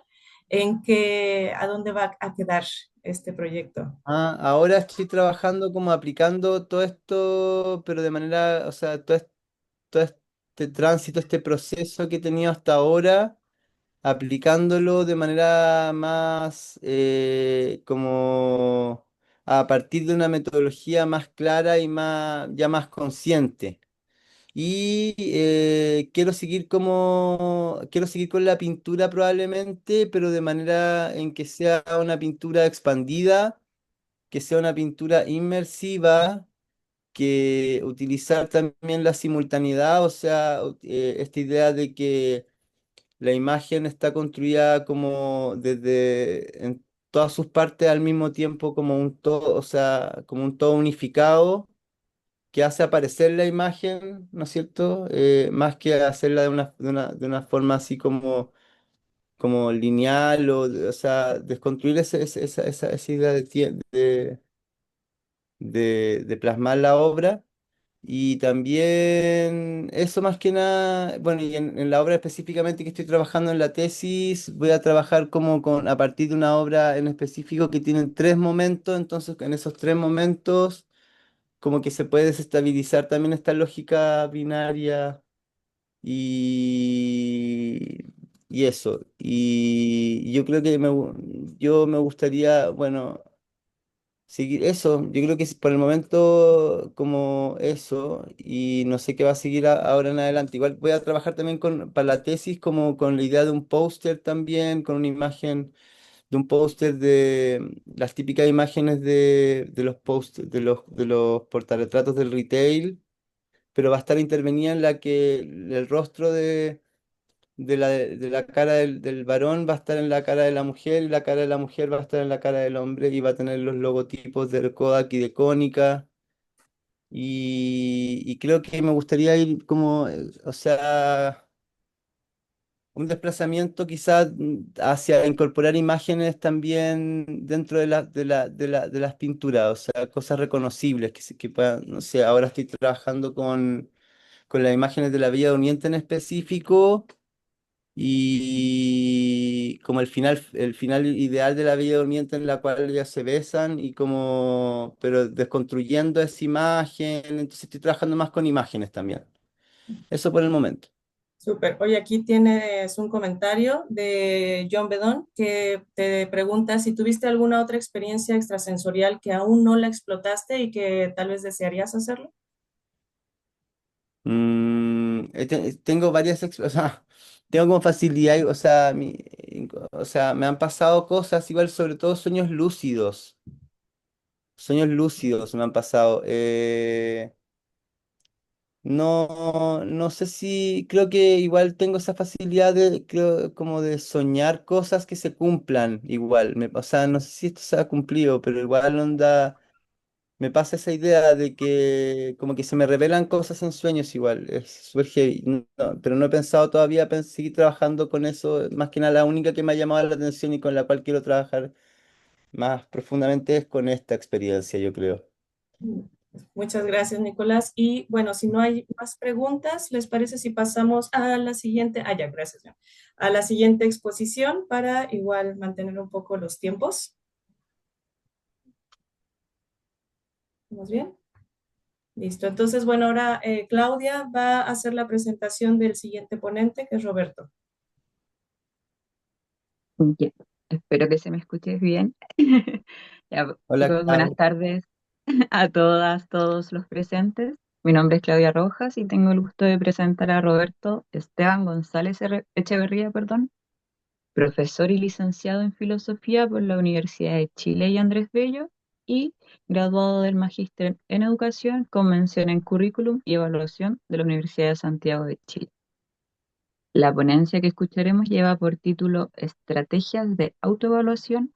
en que a dónde va a quedar este proyecto. Ah, ahora estoy trabajando como aplicando todo esto, pero de manera, o sea, todo este tránsito, este proceso que he tenido hasta ahora, aplicándolo de manera más como a partir de una metodología más clara y más, ya más consciente. Y quiero seguir con la pintura probablemente, pero de manera en que sea una pintura expandida, que sea una pintura inmersiva, que utilizar también la simultaneidad, o sea, esta idea de que la imagen está construida como desde en todas sus partes al mismo tiempo como un todo, o sea, como un todo unificado que hace aparecer la imagen, ¿no es cierto? Más que hacerla de una forma así como, como lineal o sea, desconstruir esa idea de plasmar la obra. Y también eso más que nada, bueno, y en la obra específicamente que estoy trabajando en la tesis, voy a trabajar como con, a partir de una obra en específico que tiene tres momentos, entonces en esos tres momentos como que se puede desestabilizar también esta lógica binaria y, y eso. Y yo creo que yo me gustaría, bueno, seguir eso. Yo creo que es por el momento como eso y no sé qué va a seguir ahora en adelante. Igual voy a trabajar también para la tesis como con la idea de un póster también, con una imagen de un póster de las típicas imágenes de los pósters, de los portarretratos del retail, pero va a estar intervenida en la que el rostro de la cara del varón va a estar en la cara de la mujer y la cara de la mujer va a estar en la cara del hombre y va a tener los logotipos de Kodak y de Konica. Y creo que me gustaría ir como, o sea, un desplazamiento quizás hacia incorporar imágenes también dentro de las pinturas, o sea, cosas reconocibles que puedan, no sé, ahora estoy trabajando con las imágenes de la Villa Durmiente en específico y como el final ideal de la Bella Durmiente en la cual ellas se besan y como, pero desconstruyendo esa imagen, entonces estoy trabajando más con imágenes también. Eso por el momento. Súper. Oye, aquí tienes un comentario de John Bedón que te pregunta si tuviste alguna otra experiencia extrasensorial que aún no la explotaste y que tal vez desearías hacerlo. Tengo o sea, tengo como facilidad, o sea, o sea, me han pasado cosas, igual sobre todo sueños lúcidos me han pasado. No, no sé si, creo que igual tengo esa facilidad creo, como de soñar cosas que se cumplan igual. O sea, no sé si esto se ha cumplido, pero igual onda, me pasa esa idea de que como que se me revelan cosas en sueños igual. Es súper heavy. Pero no he pensado todavía seguir trabajando con eso. Más que nada, la única que me ha llamado la atención y con la cual quiero trabajar más profundamente es con esta experiencia, yo creo. Muchas gracias, Nicolás. Y bueno, si no hay más preguntas, ¿les parece si pasamos a la siguiente? Ah, ya, gracias. Ya. A la siguiente exposición para igual mantener un poco los tiempos. ¿Vamos bien? Listo. Entonces, bueno, ahora Claudia va a hacer la presentación del siguiente ponente, que es Roberto. Ya, espero que se me escuche bien. Ya, Hola, chicos, buenas Clau. tardes a todas, todos los presentes. Mi nombre es Claudia Rojas y tengo el gusto de presentar a Roberto Esteban González Echeverría, perdón, profesor y licenciado en Filosofía por la Universidad de Chile y Andrés Bello y graduado del Magíster en Educación con mención en Currículum y Evaluación de la Universidad de Santiago de Chile. La ponencia que escucharemos lleva por título Estrategias de autoevaluación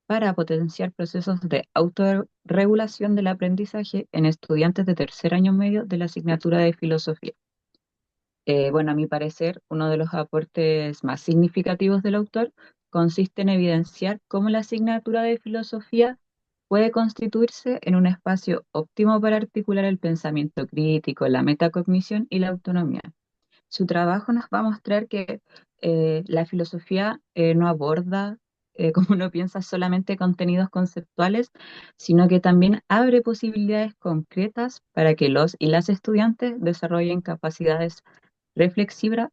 para potenciar procesos de autorregulación del aprendizaje en estudiantes de tercer año medio de la asignatura de filosofía. Bueno, a mi parecer, uno de los aportes más significativos del autor consiste en evidenciar cómo la asignatura de filosofía puede constituirse en un espacio óptimo para articular el pensamiento crítico, la metacognición y la autonomía. Su trabajo nos va a mostrar que la filosofía no aborda, como uno piensa, solamente contenidos conceptuales, sino que también abre posibilidades concretas para que los y las estudiantes desarrollen capacidades reflexivas,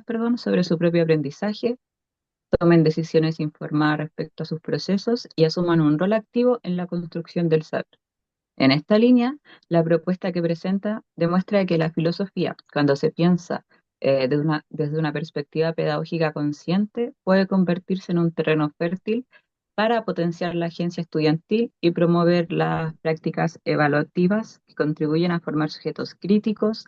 perdón, sobre su propio aprendizaje, tomen decisiones informadas respecto a sus procesos y asuman un rol activo en la construcción del saber. En esta línea, la propuesta que presenta demuestra que la filosofía, cuando se piensa desde una perspectiva pedagógica consciente, puede convertirse en un terreno fértil para potenciar la agencia estudiantil y promover las prácticas evaluativas que contribuyen a formar sujetos críticos,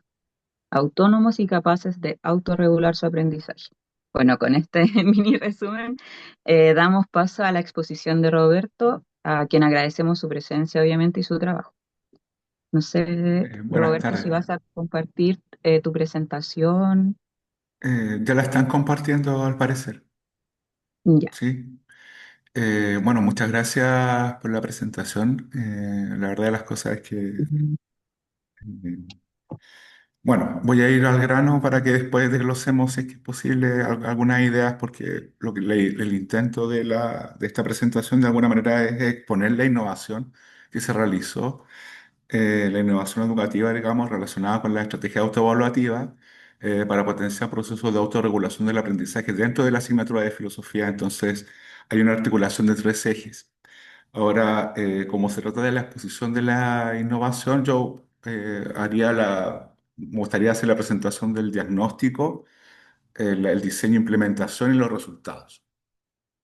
autónomos y capaces de autorregular su aprendizaje. Bueno, con este mini resumen, damos paso a la exposición de Roberto, a quien agradecemos su presencia, obviamente, y su trabajo. No sé, Buenas Roberto, si tardes. vas a compartir tu presentación. Ya la están compartiendo al parecer, Ya. ¿sí? Bueno, muchas gracias por la presentación. La verdad de las cosas es que, Ujú. bueno, voy a ir al grano para que después desglosemos, si es que es posible, algunas ideas, porque el intento de esta presentación de alguna manera es exponer la innovación que se realizó, la innovación educativa, digamos, relacionada con la estrategia autoevaluativa para potenciar procesos de autorregulación del aprendizaje dentro de la asignatura de filosofía. Entonces, hay una articulación de tres ejes. Ahora, como se trata de la exposición de la innovación, yo me gustaría hacer la presentación del diagnóstico, el diseño, implementación y los resultados.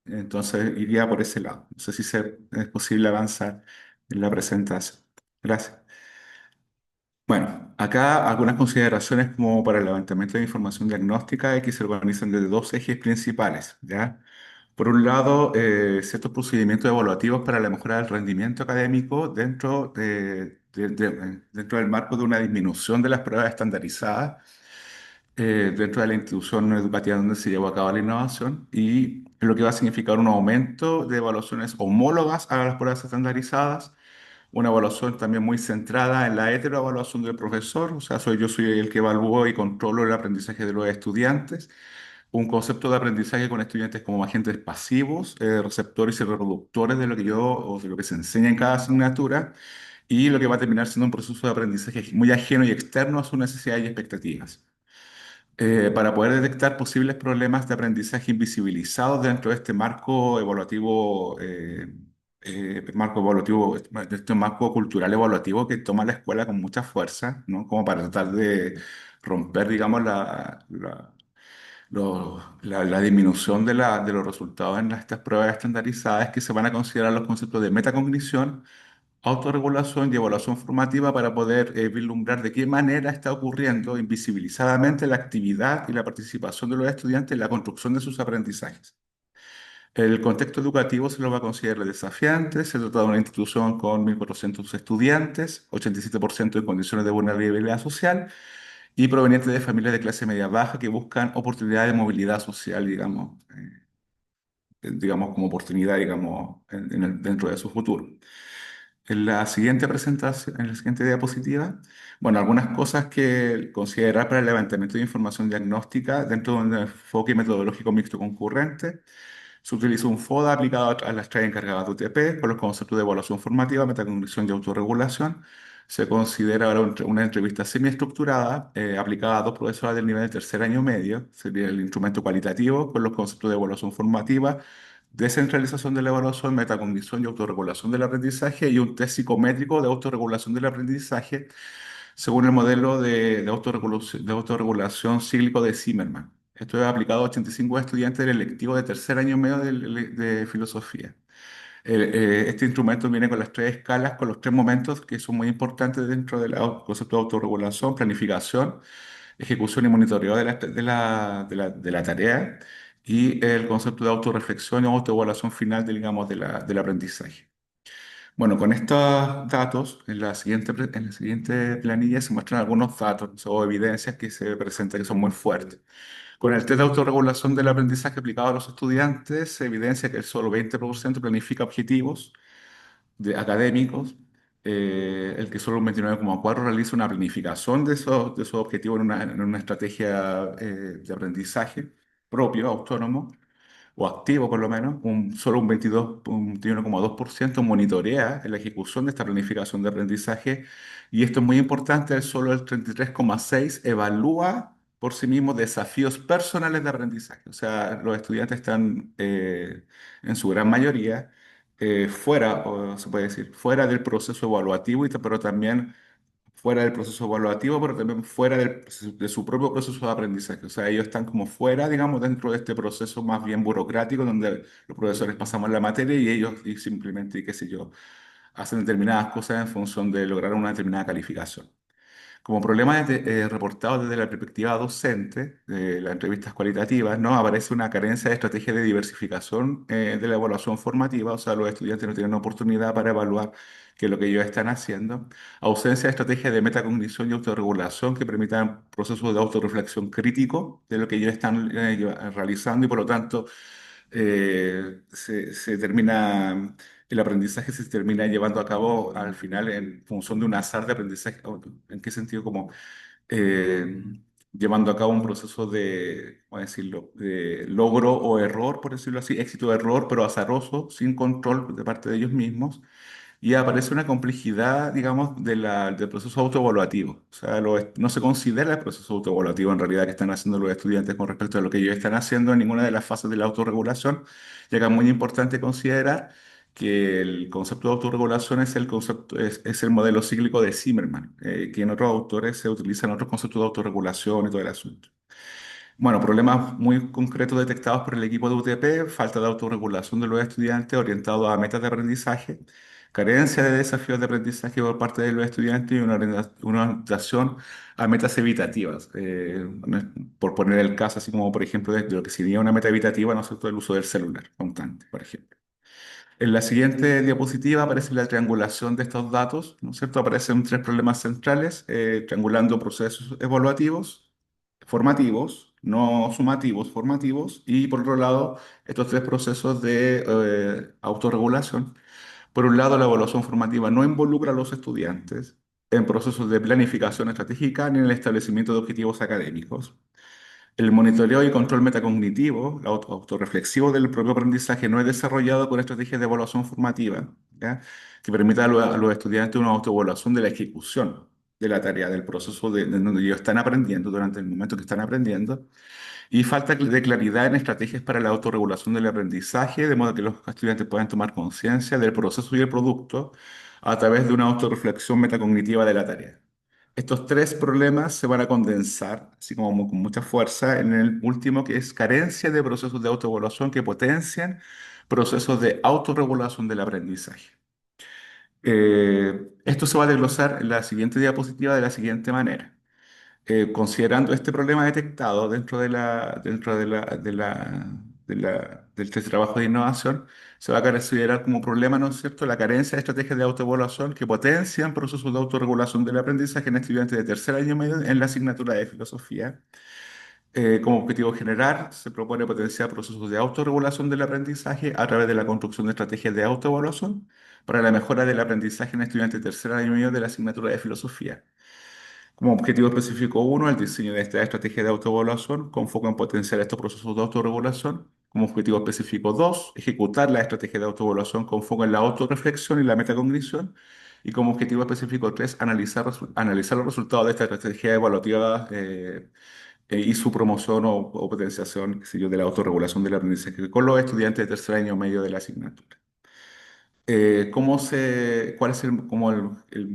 Entonces, iría por ese lado. No sé si es posible avanzar en la presentación. Gracias. Bueno, acá algunas consideraciones como para el levantamiento de información diagnóstica que se organizan desde dos ejes principales, ¿ya? Por un lado, ciertos procedimientos evaluativos para la mejora del rendimiento académico dentro del marco de una disminución de las pruebas estandarizadas dentro de la institución educativa donde se llevó a cabo la innovación y lo que va a significar un aumento de evaluaciones homólogas a las pruebas estandarizadas, una evaluación también muy centrada en la heteroevaluación del profesor, o sea, yo soy el que evalúo y controlo el aprendizaje de los estudiantes, un concepto de aprendizaje con estudiantes como agentes pasivos, receptores y reproductores de lo que yo o de lo que se enseña en cada asignatura, y lo que va a terminar siendo un proceso de aprendizaje muy ajeno y externo a sus necesidades y expectativas. Para poder detectar posibles problemas de aprendizaje invisibilizados dentro de este marco evaluativo, de este marco cultural evaluativo que toma la escuela con mucha fuerza, ¿no? Como para tratar de romper, digamos, la disminución de los resultados en estas pruebas estandarizadas, que se van a considerar los conceptos de metacognición, autorregulación y evaluación formativa para poder vislumbrar de qué manera está ocurriendo invisibilizadamente la actividad y la participación de los estudiantes en la construcción de sus aprendizajes. El contexto educativo se lo va a considerar desafiante. Se trata de una institución con 1.400 estudiantes, 87% en condiciones de vulnerabilidad social y provenientes de familias de clase media baja que buscan oportunidades de movilidad social, digamos como oportunidad, digamos, dentro de su futuro. En la siguiente presentación, en la siguiente diapositiva, bueno, algunas cosas que considerar para el levantamiento de información diagnóstica dentro de un enfoque metodológico mixto concurrente. Se utiliza un FODA aplicado a las tareas encargadas de UTP con los conceptos de evaluación formativa, metacognición y autorregulación. Se considera ahora una entrevista semiestructurada aplicada a dos profesoras del nivel de tercer año medio. Sería el instrumento cualitativo con los conceptos de evaluación formativa, descentralización de la evaluación, metacognición y autorregulación del aprendizaje y un test psicométrico de autorregulación del aprendizaje según el modelo de autorregulación cíclico de Zimmerman. Esto es aplicado a 85 estudiantes del electivo de tercer año medio de filosofía. Este instrumento viene con las tres escalas, con los tres momentos que son muy importantes dentro del concepto de autorregulación: planificación, ejecución y monitoreo de la tarea, y el concepto de autorreflexión y autoevaluación final, digamos, del aprendizaje. Bueno, con estos datos, en la siguiente planilla se muestran algunos datos o evidencias que se presentan que son muy fuertes. Con el test de autorregulación del aprendizaje aplicado a los estudiantes, se evidencia que el solo 20% planifica objetivos académicos, el que solo un 29,4% realiza una planificación de esos objetivos en una estrategia de aprendizaje propio, autónomo o activo por lo menos. Solo un 21,2% monitorea la ejecución de esta planificación de aprendizaje, y esto es muy importante: solo el 33,6% evalúa por sí mismo desafíos personales de aprendizaje. O sea, los estudiantes están en su gran mayoría fuera, o se puede decir, fuera del proceso evaluativo, pero también fuera del proceso evaluativo, pero también fuera de su propio proceso de aprendizaje. O sea, ellos están como fuera, digamos, dentro de este proceso más bien burocrático, donde los profesores pasamos la materia y ellos simplemente, qué sé yo, hacen determinadas cosas en función de lograr una determinada calificación. Como problemas reportados desde la perspectiva docente, de las entrevistas cualitativas, ¿no? Aparece una carencia de estrategia de diversificación de la evaluación formativa. O sea, los estudiantes no tienen oportunidad para evaluar qué es lo que ellos están haciendo. Ausencia de estrategia de metacognición y autorregulación que permitan procesos de autorreflexión crítico de lo que ellos están realizando, y por lo tanto el aprendizaje se termina llevando a cabo al final en función de un azar de aprendizaje. ¿En qué sentido? Como eh, llevando a cabo un proceso de, ¿cómo decirlo?, de logro o error, por decirlo así, éxito-error, pero azaroso, sin control de parte de ellos mismos. Y aparece una complejidad, digamos, del proceso autoevaluativo. O sea, no se considera el proceso autoevaluativo en realidad que están haciendo los estudiantes con respecto a lo que ellos están haciendo en ninguna de las fases de la autorregulación. Y acá es muy importante considerar que el concepto de autorregulación es el modelo cíclico de Zimmerman, que en otros autores se utilizan otros conceptos de autorregulación y todo el asunto. Bueno, problemas muy concretos detectados por el equipo de UTP: falta de autorregulación de los estudiantes orientados a metas de aprendizaje, carencia de desafíos de aprendizaje por parte de los estudiantes y una orientación a metas evitativas. Por poner el caso, así como por ejemplo de lo que sería una meta evitativa, ¿no es cierto?, el uso del celular constante, por ejemplo. En la siguiente diapositiva aparece la triangulación de estos datos, ¿no es cierto? Aparecen tres problemas centrales: triangulando procesos evaluativos, formativos, no sumativos, formativos, y por otro lado, estos tres procesos de autorregulación. Por un lado, la evaluación formativa no involucra a los estudiantes en procesos de planificación estratégica ni en el establecimiento de objetivos académicos. El monitoreo y control metacognitivo, autorreflexivo del propio aprendizaje, no es desarrollado con estrategias de evaluación formativa, ¿ya? Que permita a los estudiantes una autoevaluación de la ejecución de la tarea, del proceso de donde ellos están aprendiendo, durante el momento que están aprendiendo. Y falta de claridad en estrategias para la autorregulación del aprendizaje, de modo que los estudiantes puedan tomar conciencia del proceso y el producto a través de una autorreflexión metacognitiva de la tarea. Estos tres problemas se van a condensar, así como con mucha fuerza, en el último, que es carencia de procesos de autoevaluación que potencian procesos de autorregulación del aprendizaje. Esto se va a desglosar en la siguiente diapositiva de la siguiente manera. Considerando este problema detectado dentro de este trabajo de innovación, se va a considerar como problema, ¿no es cierto?, la carencia de estrategias de autoevaluación que potencian procesos de autorregulación del aprendizaje en estudiantes de tercer año medio en la asignatura de filosofía. Como objetivo general, se propone potenciar procesos de autorregulación del aprendizaje a través de la construcción de estrategias de autoevaluación para la mejora del aprendizaje en estudiantes de tercer año medio de la asignatura de filosofía. Como objetivo específico uno, el diseño de esta estrategia de autoevaluación con foco en potenciar estos procesos de autorregulación. Como objetivo específico 2, ejecutar la estrategia de autoevaluación con foco en la autorreflexión y la metacognición. Y como objetivo específico 3, analizar los resultados de esta estrategia evaluativa y su promoción o potenciación, qué sé yo, de la autorregulación del aprendizaje con los estudiantes de tercer año medio de la asignatura. ¿Cuál es el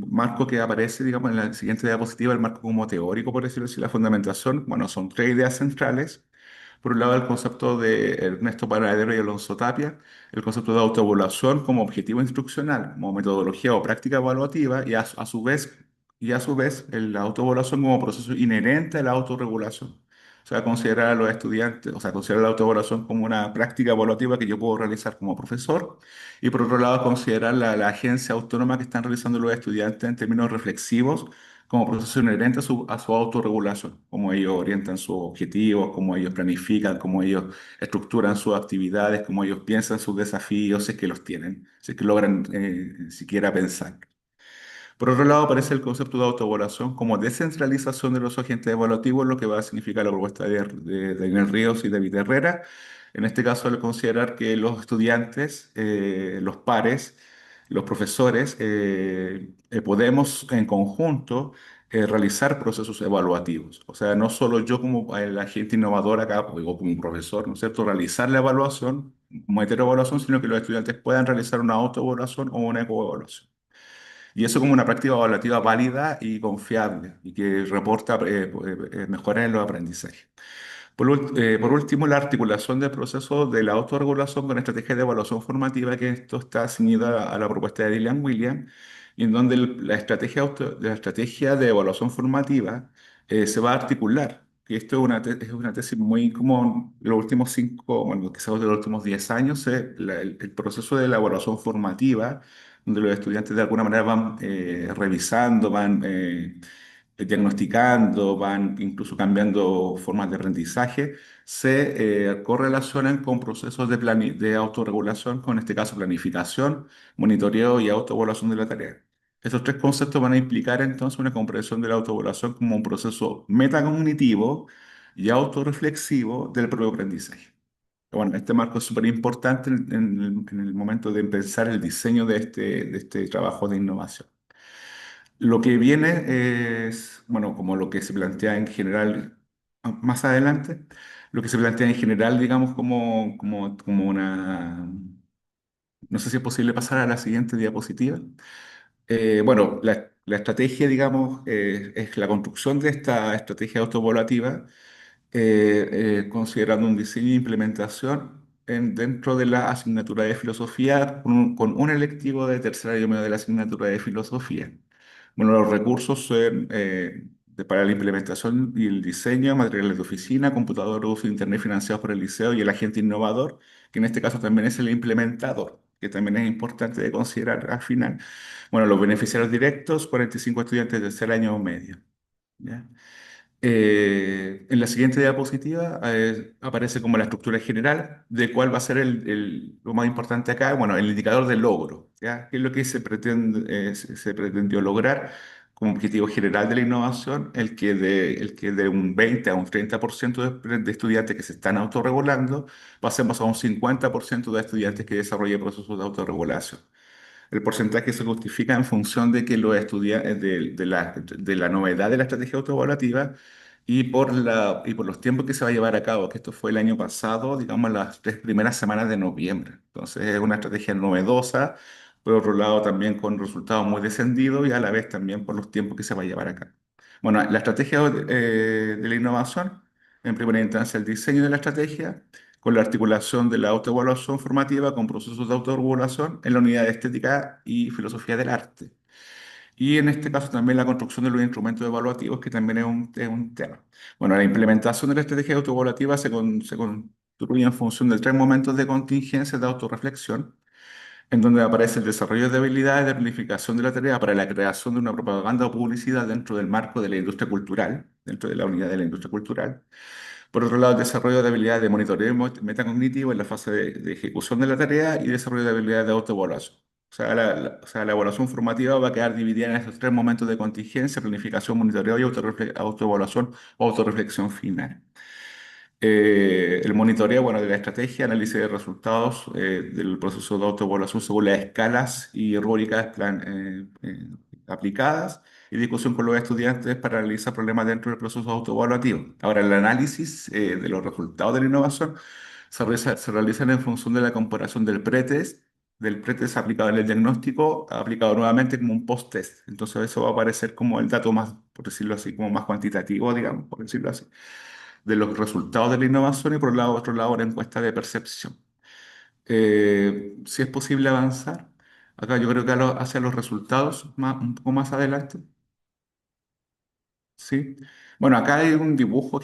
marco que aparece, digamos, en la siguiente diapositiva, el marco como teórico, por decirlo así, la fundamentación? Bueno, son tres ideas centrales. Por un lado, el concepto de Ernesto Paradero y Alonso Tapia, el concepto de autoevaluación como objetivo instruccional, como metodología o práctica evaluativa, y a su vez la autoevaluación como proceso inherente a la autorregulación. O sea, considerar a los estudiantes, o sea, considerar la autoevaluación como una práctica evaluativa que yo puedo realizar como profesor, y por otro lado, considerar la agencia autónoma que están realizando los estudiantes en términos reflexivos como proceso inherente a su autorregulación, cómo ellos orientan sus objetivos, cómo ellos planifican, cómo ellos estructuran sus actividades, cómo ellos piensan sus desafíos, si es que los tienen, si es que logran siquiera pensar. Por otro lado, aparece el concepto de autoevaluación como descentralización de los agentes evaluativos, lo que va a significar la propuesta de Inés Ríos y David Herrera. En este caso, al considerar que los estudiantes, los pares, los profesores, podemos en conjunto realizar procesos evaluativos. O sea, no solo yo como el agente innovador acá, o como un profesor, ¿no es cierto?, realizar la evaluación, como heteroevaluación, sino que los estudiantes puedan realizar una autoevaluación o una ecoevaluación. Y eso como una práctica evaluativa válida y confiable y que reporta mejoras en los aprendizajes. Por último, la articulación del proceso de la autorregulación con estrategias de evaluación formativa, que esto está ceñido a la propuesta de Dylan Williams, y en donde la estrategia de evaluación formativa se va a articular. Y esto es una tesis muy como los últimos 5, bueno, quizás de los últimos 10 años, el proceso de la evaluación formativa, donde los estudiantes de alguna manera van revisando, van diagnosticando, van incluso cambiando formas de aprendizaje, se correlacionan con procesos de autorregulación, con en este caso planificación, monitoreo y autoevaluación de la tarea. Estos tres conceptos van a implicar entonces una comprensión de la autoevaluación como un proceso metacognitivo y autorreflexivo del propio aprendizaje. Bueno, este marco es súper importante en el momento de pensar el diseño de este trabajo de innovación. Lo que viene es, bueno, como lo que se plantea en general más adelante, lo que se plantea en general, digamos, como una... No sé si es posible pasar a la siguiente diapositiva. Bueno, la estrategia, digamos, es la construcción de esta estrategia autoevaluativa considerando un diseño e implementación dentro de la asignatura de filosofía con un electivo de tercer año medio de la asignatura de filosofía. Bueno, los recursos son para la implementación y el diseño, materiales de oficina, computador, uso de internet financiados por el liceo y el agente innovador, que en este caso también es el implementador, que también es importante de considerar al final. Bueno, los beneficiarios directos, 45 estudiantes de tercer año medio. ¿Ya? En la siguiente diapositiva aparece como la estructura general de cuál va a ser lo más importante acá, bueno, el indicador de logro, ¿ya? ¿Qué es lo que se pretendió lograr como objetivo general de la innovación el que de un 20 a un 30% de estudiantes que se están autorregulando, pasemos a un 50% de estudiantes que desarrollen procesos de autorregulación. El porcentaje se justifica en función de que los estudiantes de la novedad de la estrategia autoevaluativa y por los tiempos que se va a llevar a cabo, que esto fue el año pasado, digamos, las 3 primeras semanas de noviembre. Entonces es una estrategia novedosa, por otro lado también con resultados muy descendidos y a la vez también por los tiempos que se va a llevar a cabo. Bueno, la estrategia de la innovación, en primera instancia el diseño de la estrategia, con la articulación de la autoevaluación formativa con procesos de autorregulación en la unidad de estética y filosofía del arte. Y en este caso también la construcción de los instrumentos evaluativos, que también es un tema. Bueno, la implementación de la estrategia autoevaluativa se construye en función de 3 momentos de contingencia de autorreflexión, en donde aparece el desarrollo de habilidades de planificación de la tarea para la creación de una propaganda o publicidad dentro del marco de la industria cultural, dentro de la unidad de la industria cultural. Por otro lado, el desarrollo de habilidades de monitoreo y metacognitivo en la fase de ejecución de la tarea y desarrollo de habilidades de autoevaluación. O sea, la evaluación formativa va a quedar dividida en estos 3 momentos de contingencia: planificación, monitoreo y autoevaluación o autorreflexión final. El monitoreo, bueno, de la estrategia, análisis de resultados del proceso de autoevaluación según las escalas y rúbricas aplicadas, y discusión con los estudiantes para analizar problemas dentro del proceso autoevaluativo. Ahora, el análisis de los resultados de la innovación se realiza en función de la comparación del pretest aplicado en el diagnóstico, aplicado nuevamente como un post-test. Entonces, eso va a aparecer como el dato más, por decirlo así, como más cuantitativo, digamos, por decirlo así, de los resultados de la innovación, y por otro lado, una encuesta de percepción. Si es posible avanzar, acá yo creo que hacia los resultados un poco más adelante. Sí. Bueno, acá hay un dibujo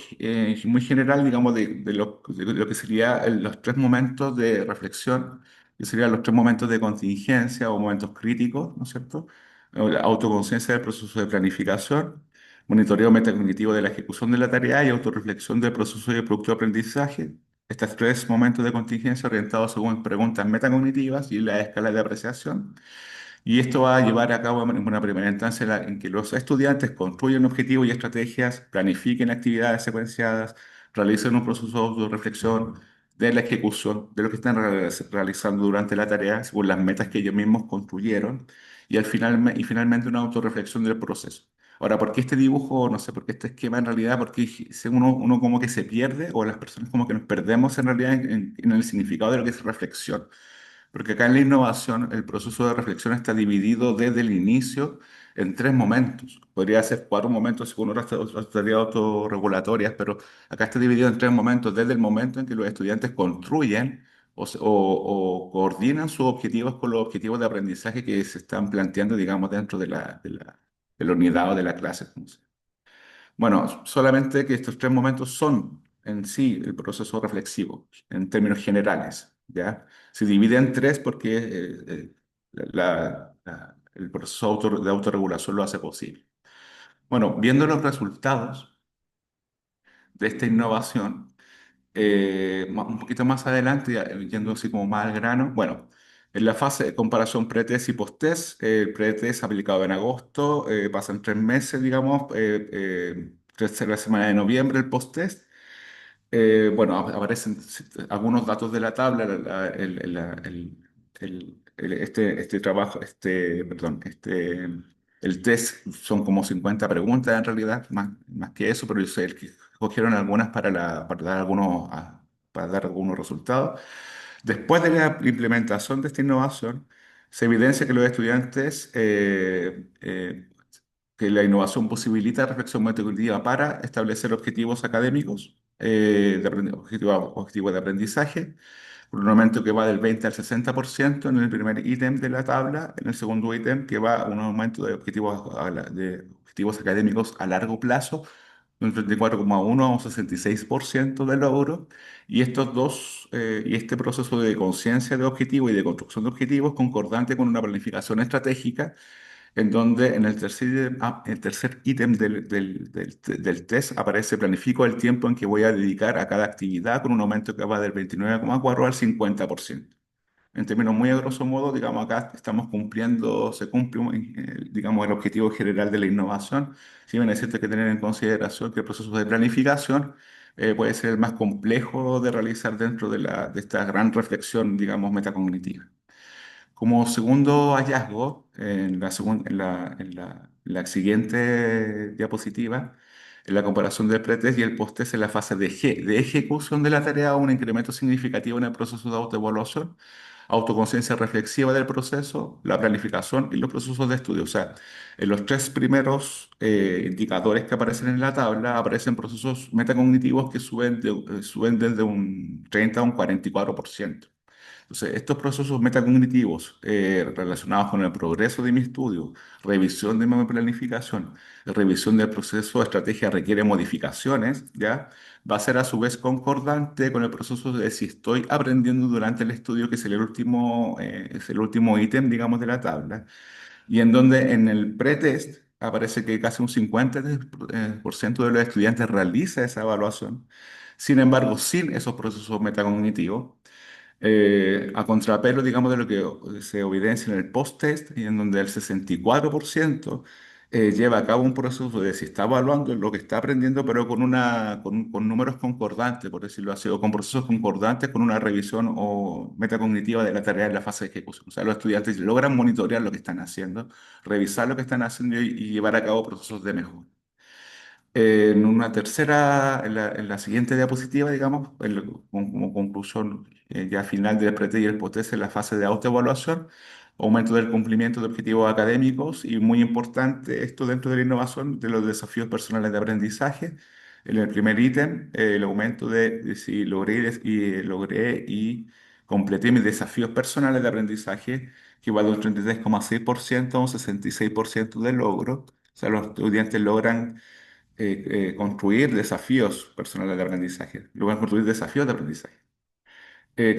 muy general, digamos, de lo que serían los 3 momentos de reflexión, que serían los 3 momentos de contingencia o momentos críticos, ¿no es cierto? La autoconciencia del proceso de planificación, monitoreo metacognitivo de la ejecución de la tarea y autorreflexión del proceso de producto de aprendizaje. Estos 3 momentos de contingencia orientados según preguntas metacognitivas y la escala de apreciación. Y esto va a llevar a cabo en una primera instancia en que los estudiantes construyen objetivos y estrategias, planifiquen actividades secuenciadas, realicen un proceso de autorreflexión de la ejecución de lo que están realizando durante la tarea, según las metas que ellos mismos construyeron, y y finalmente una autorreflexión del proceso. Ahora, ¿por qué este dibujo? No sé, ¿por qué este esquema en realidad? Porque uno como que se pierde, o las personas como que nos perdemos en realidad en el significado de lo que es reflexión. Porque acá en la innovación el proceso de reflexión está dividido desde el inicio en 3 momentos. Podría ser 4 momentos según otras teorías autorregulatorias, pero acá está dividido en 3 momentos, desde el momento en que los estudiantes construyen o coordinan sus objetivos con los objetivos de aprendizaje que se están planteando, digamos, dentro de la unidad o de la clase. Bueno, solamente que estos 3 momentos son en sí el proceso reflexivo, en términos generales, ¿ya? Se divide en tres porque el proceso de autorregulación lo hace posible. Bueno, viendo los resultados de esta innovación, un poquito más adelante, yendo así como más al grano, bueno, en la fase de comparación pretest y posttest, el pretest aplicado en agosto, pasan 3 meses, digamos, tercera semana de noviembre el posttest. Bueno, aparecen algunos datos de la tabla, este trabajo, perdón, el test son como 50 preguntas en realidad, más que eso, pero yo sé que cogieron algunas para dar algunos resultados. Después de la implementación de esta innovación, se evidencia que los estudiantes que la innovación posibilita reflexión metodológica para establecer objetivos académicos, objetivos de aprendizaje, por un aumento que va del 20 al 60% en el primer ítem de la tabla, en el segundo ítem que va a un aumento de de objetivos académicos a largo plazo, de un 34,1 a un 66% de logro, y y este proceso de conciencia de objetivos y de construcción de objetivos concordante con una planificación estratégica en donde en el tercer ítem del test aparece: planifico el tiempo en que voy a dedicar a cada actividad, con un aumento que va del 29,4 al 50%. En términos muy a grosso modo, digamos, acá estamos cumpliendo, se cumple, digamos, el objetivo general de la innovación. Si bien es cierto que tener en consideración que el proceso de planificación puede ser el más complejo de realizar dentro de esta gran reflexión, digamos, metacognitiva. Como segundo hallazgo, en la siguiente diapositiva, en la comparación del pretest y el posttest en la fase de ejecución de la tarea, un incremento significativo en el proceso de autoevaluación, autoconciencia reflexiva del proceso, la planificación y los procesos de estudio. O sea, en los tres primeros indicadores que aparecen en la tabla aparecen procesos metacognitivos que suben desde un 30 a un 44%. Entonces, estos procesos metacognitivos relacionados con el progreso de mi estudio, revisión de mi planificación, revisión del proceso de estrategia requiere modificaciones, ¿ya? Va a ser a su vez concordante con el proceso de si estoy aprendiendo durante el estudio, que es el último ítem, digamos, de la tabla, y en donde en el pretest aparece que casi un 50% de los estudiantes realiza esa evaluación. Sin embargo, sin esos procesos metacognitivos, a contrapelo, digamos, de lo que se evidencia en el post-test, y en donde el 64% lleva a cabo un proceso de si está evaluando lo que está aprendiendo, pero con números concordantes, por decirlo así, o con procesos concordantes con una revisión o metacognitiva de la tarea en la fase de ejecución. O sea, los estudiantes logran monitorear lo que están haciendo, revisar lo que están haciendo y llevar a cabo procesos de mejora. En la siguiente diapositiva, digamos, como conclusión ya final del prete y el post en la fase de autoevaluación, aumento del cumplimiento de objetivos académicos y muy importante esto dentro de la innovación de los desafíos personales de aprendizaje. En el primer ítem, el aumento de si logré y completé mis desafíos personales de aprendizaje, que va de un 33,6% a un 66% de logro. O sea, los estudiantes logran construir desafíos personales de aprendizaje, luego construir desafíos de aprendizaje.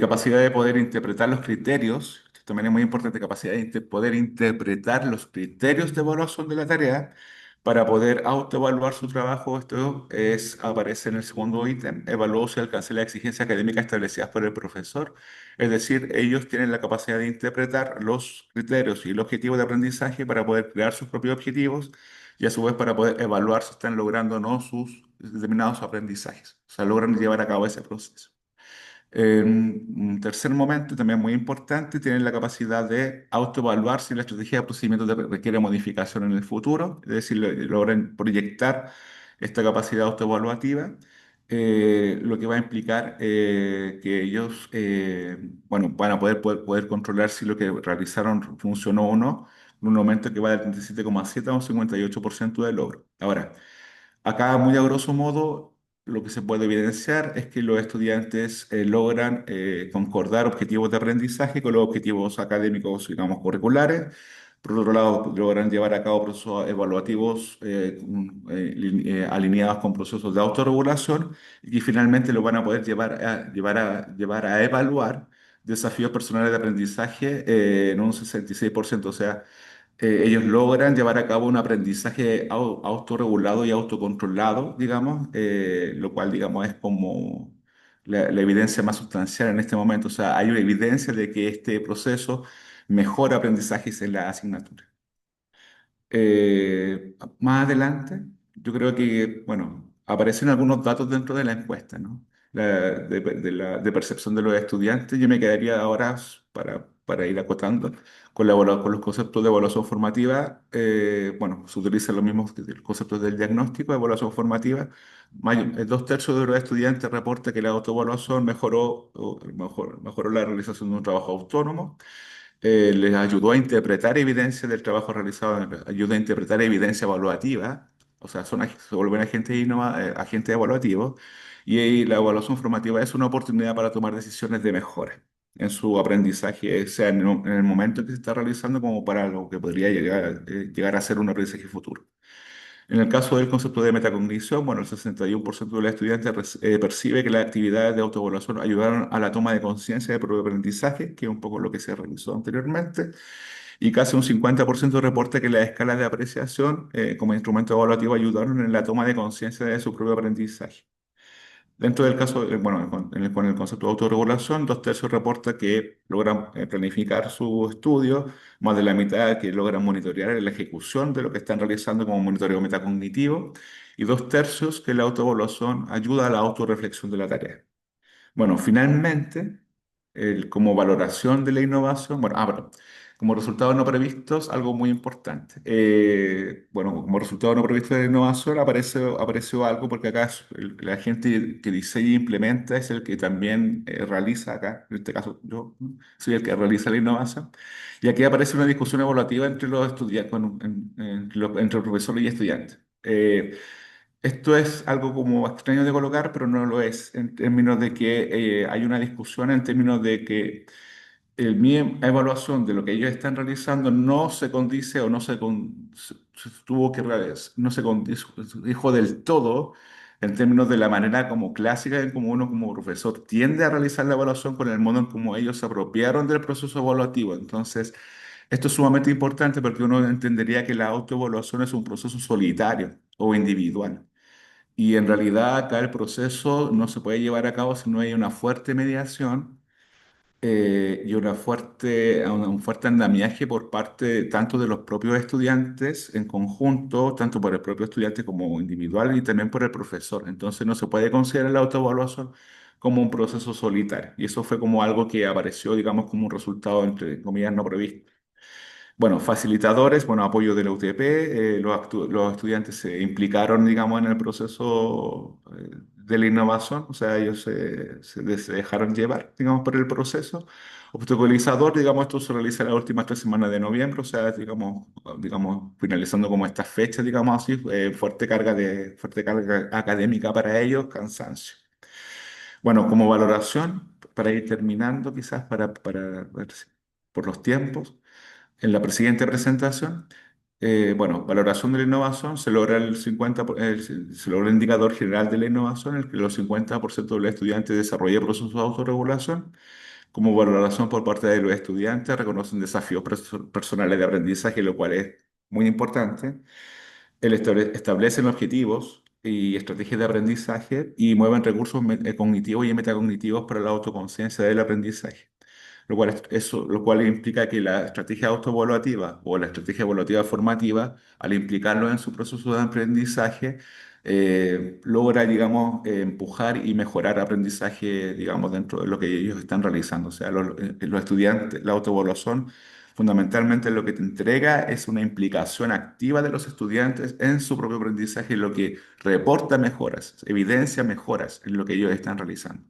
Capacidad de poder interpretar los criterios, esto también es muy importante, capacidad de poder interpretar los criterios de evaluación de la tarea para poder autoevaluar su trabajo. Aparece en el segundo ítem, evaluó si alcancé la exigencia académica establecidas por el profesor. Es decir, ellos tienen la capacidad de interpretar los criterios y el objetivo de aprendizaje para poder crear sus propios objetivos y a su vez para poder evaluar si están logrando o no sus determinados aprendizajes. O sea, logran llevar a cabo ese proceso. Un tercer momento, también muy importante, tienen la capacidad de autoevaluar si la estrategia de procedimiento requiere modificación en el futuro, es decir, logran proyectar esta capacidad autoevaluativa, lo que va a implicar que ellos bueno, van a poder controlar si lo que realizaron funcionó o no, en un aumento que va del 37,7 a un 58% de logro. Ahora, acá, muy a grosso modo, lo que se puede evidenciar es que los estudiantes logran concordar objetivos de aprendizaje con los objetivos académicos, digamos, curriculares. Por otro lado, logran llevar a cabo procesos evaluativos alineados con procesos de autorregulación y finalmente lo van a poder llevar a evaluar desafíos personales de aprendizaje en un 66%. O sea, ellos logran llevar a cabo un aprendizaje autorregulado y autocontrolado, digamos, lo cual, digamos, es como la evidencia más sustancial en este momento. O sea, hay una evidencia de que este proceso mejora aprendizajes en la asignatura. Más adelante, yo creo que, bueno, aparecen algunos datos dentro de la encuesta, ¿no? De percepción de los estudiantes. Yo me quedaría ahora para ir acotando con los conceptos de evaluación formativa. Bueno, se utilizan los mismos conceptos del diagnóstico, evaluación formativa. 2/3 de los estudiantes reporta que la autoevaluación mejoró la realización de un trabajo autónomo, les ayudó a interpretar evidencia del trabajo realizado, ayuda a interpretar evidencia evaluativa, o sea, se vuelven agentes evaluativos, y ahí la evaluación formativa es una oportunidad para tomar decisiones de mejora en su aprendizaje, sea en el momento en que se está realizando como para lo que podría llegar a ser un aprendizaje futuro. En el caso del concepto de metacognición, bueno, el 61% de los estudiantes percibe que las actividades de autoevaluación ayudaron a la toma de conciencia del propio aprendizaje, que es un poco lo que se realizó anteriormente, y casi un 50% reporta que las escalas de apreciación como instrumento evaluativo ayudaron en la toma de conciencia de su propio aprendizaje. Dentro del caso, bueno, con el concepto de autorregulación, 2/3 reporta que logran planificar su estudio, más de la mitad que logran monitorear la ejecución de lo que están realizando como monitoreo metacognitivo, y 2/3 que la autoevaluación ayuda a la autorreflexión de la tarea. Bueno, finalmente, como valoración de la innovación, bueno, perdón, como resultados no previstos, algo muy importante. Bueno, como resultado no previsto de la innovación apareció algo porque acá la gente que diseña e implementa es el que también realiza acá, en este caso yo, ¿no? Soy el que realiza la innovación. Y aquí aparece una discusión evaluativa entre los estudiantes, entre profesores y estudiantes. Esto es algo como extraño de colocar, pero no lo es, en términos de que hay una discusión en términos de que mi evaluación de lo que ellos están realizando no se condice o se tuvo que no se dijo del todo en términos de la manera como clásica en como uno como profesor tiende a realizar la evaluación con el modo en cómo ellos se apropiaron del proceso evaluativo. Entonces, esto es sumamente importante porque uno entendería que la autoevaluación es un proceso solitario o individual. Y en realidad acá el proceso no se puede llevar a cabo si no hay una fuerte mediación y un fuerte andamiaje por parte tanto de los propios estudiantes en conjunto, tanto por el propio estudiante como individual y también por el profesor. Entonces no se puede considerar la autoevaluación como un proceso solitario. Y eso fue como algo que apareció, digamos, como un resultado, entre comillas, no previsto. Bueno, facilitadores, bueno, apoyo de la UTP, los estudiantes se implicaron, digamos, en el proceso de la innovación, o sea, ellos se dejaron llevar, digamos, por el proceso. Obstaculizador, digamos, esto se realiza las últimas 3 semanas de noviembre, o sea, digamos, finalizando como esta fecha, digamos así, fuerte carga académica para ellos, cansancio. Bueno, como valoración, para ir terminando, quizás para ver por los tiempos. En la siguiente presentación, bueno, valoración de la innovación, se logra se logra el indicador general de la innovación, en el que los 50% de los estudiantes desarrollan procesos de autorregulación. Como valoración por parte de los estudiantes, reconocen desafíos personales de aprendizaje, lo cual es muy importante. Establecen objetivos y estrategias de aprendizaje y mueven recursos cognitivos y metacognitivos para la autoconciencia del aprendizaje. Lo cual implica que la estrategia autoevaluativa o la estrategia evaluativa formativa, al implicarlo en su proceso de aprendizaje, logra, digamos, empujar y mejorar aprendizaje, digamos, dentro de lo que ellos están realizando. O sea, los estudiantes, la autoevaluación, fundamentalmente lo que te entrega es una implicación activa de los estudiantes en su propio aprendizaje, lo que reporta mejoras, evidencia mejoras en lo que ellos están realizando.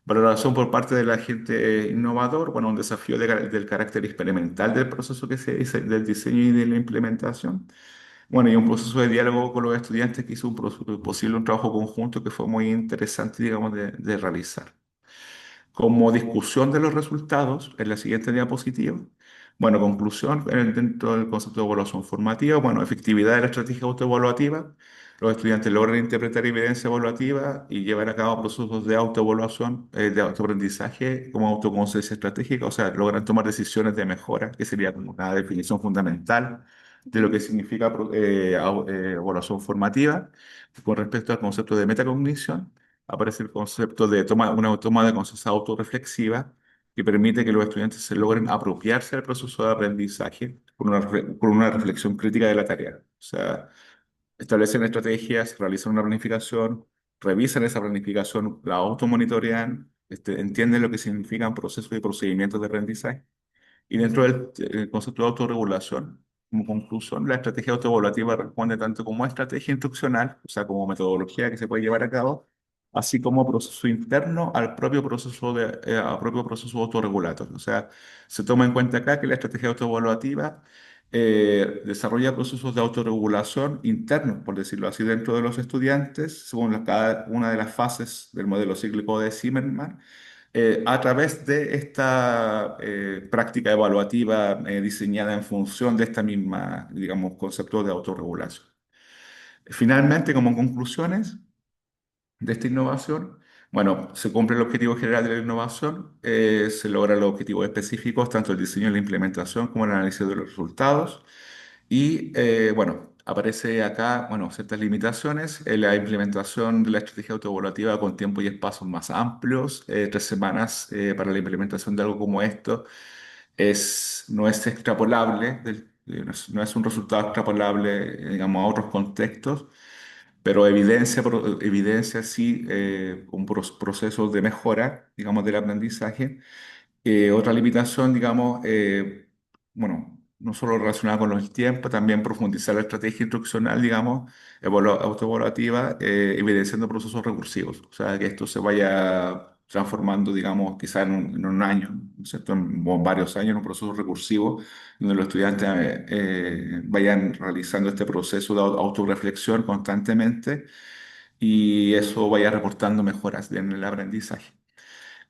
Valoración por parte del agente innovador, bueno, un desafío del carácter experimental del proceso que se dice, del diseño y de la implementación. Bueno, y un proceso de diálogo con los estudiantes que hizo posible un trabajo conjunto que fue muy interesante, digamos, de realizar. Como discusión de los resultados, en la siguiente diapositiva. Bueno, conclusión, dentro del concepto de evaluación formativa, bueno, efectividad de la estrategia autoevaluativa. Los estudiantes logran interpretar evidencia evaluativa y llevar a cabo procesos de autoevaluación, de autoaprendizaje como autoconciencia estratégica, o sea, logran tomar decisiones de mejora, que sería como una definición fundamental de lo que significa evaluación formativa. Con respecto al concepto de metacognición, aparece el concepto de una toma de conciencia autorreflexiva que permite que los estudiantes se logren apropiarse del proceso de aprendizaje con una reflexión crítica de la tarea. O sea, establecen estrategias, realizan una planificación, revisan esa planificación, la automonitorean, entienden lo que significan procesos y procedimientos de aprendizaje. Y dentro del concepto de autorregulación, como conclusión, la estrategia autoevaluativa responde tanto como estrategia instruccional, o sea, como metodología que se puede llevar a cabo, así como proceso interno al propio proceso autorregulatorio. O sea, se toma en cuenta acá que la estrategia autoevaluativa desarrolla procesos de autorregulación internos, por decirlo así, dentro de los estudiantes, según cada una de las fases del modelo cíclico de Zimmermann, a través de esta práctica evaluativa diseñada en función de esta misma, digamos, concepto de autorregulación. Finalmente, como conclusiones de esta innovación, bueno, se cumple el objetivo general de la innovación, se logran los objetivos específicos, tanto el diseño y la implementación como el análisis de los resultados. Y bueno, aparece acá, bueno, ciertas limitaciones. La implementación de la estrategia autoevaluativa con tiempo y espacios más amplios, 3 semanas para la implementación de algo como esto, no es extrapolable, no es un resultado extrapolable, digamos, a otros contextos, pero evidencia sí un proceso de mejora, digamos, del aprendizaje. Otra limitación, digamos, bueno, no solo relacionada con los tiempos, también profundizar la estrategia instruccional, digamos, autoevaluativa, evidenciando procesos recursivos. O sea, que esto se vaya transformando, digamos, quizá en un año, ¿no es cierto? O en varios años, en un proceso recursivo, donde los estudiantes vayan realizando este proceso de autorreflexión constantemente y eso vaya reportando mejoras en el aprendizaje.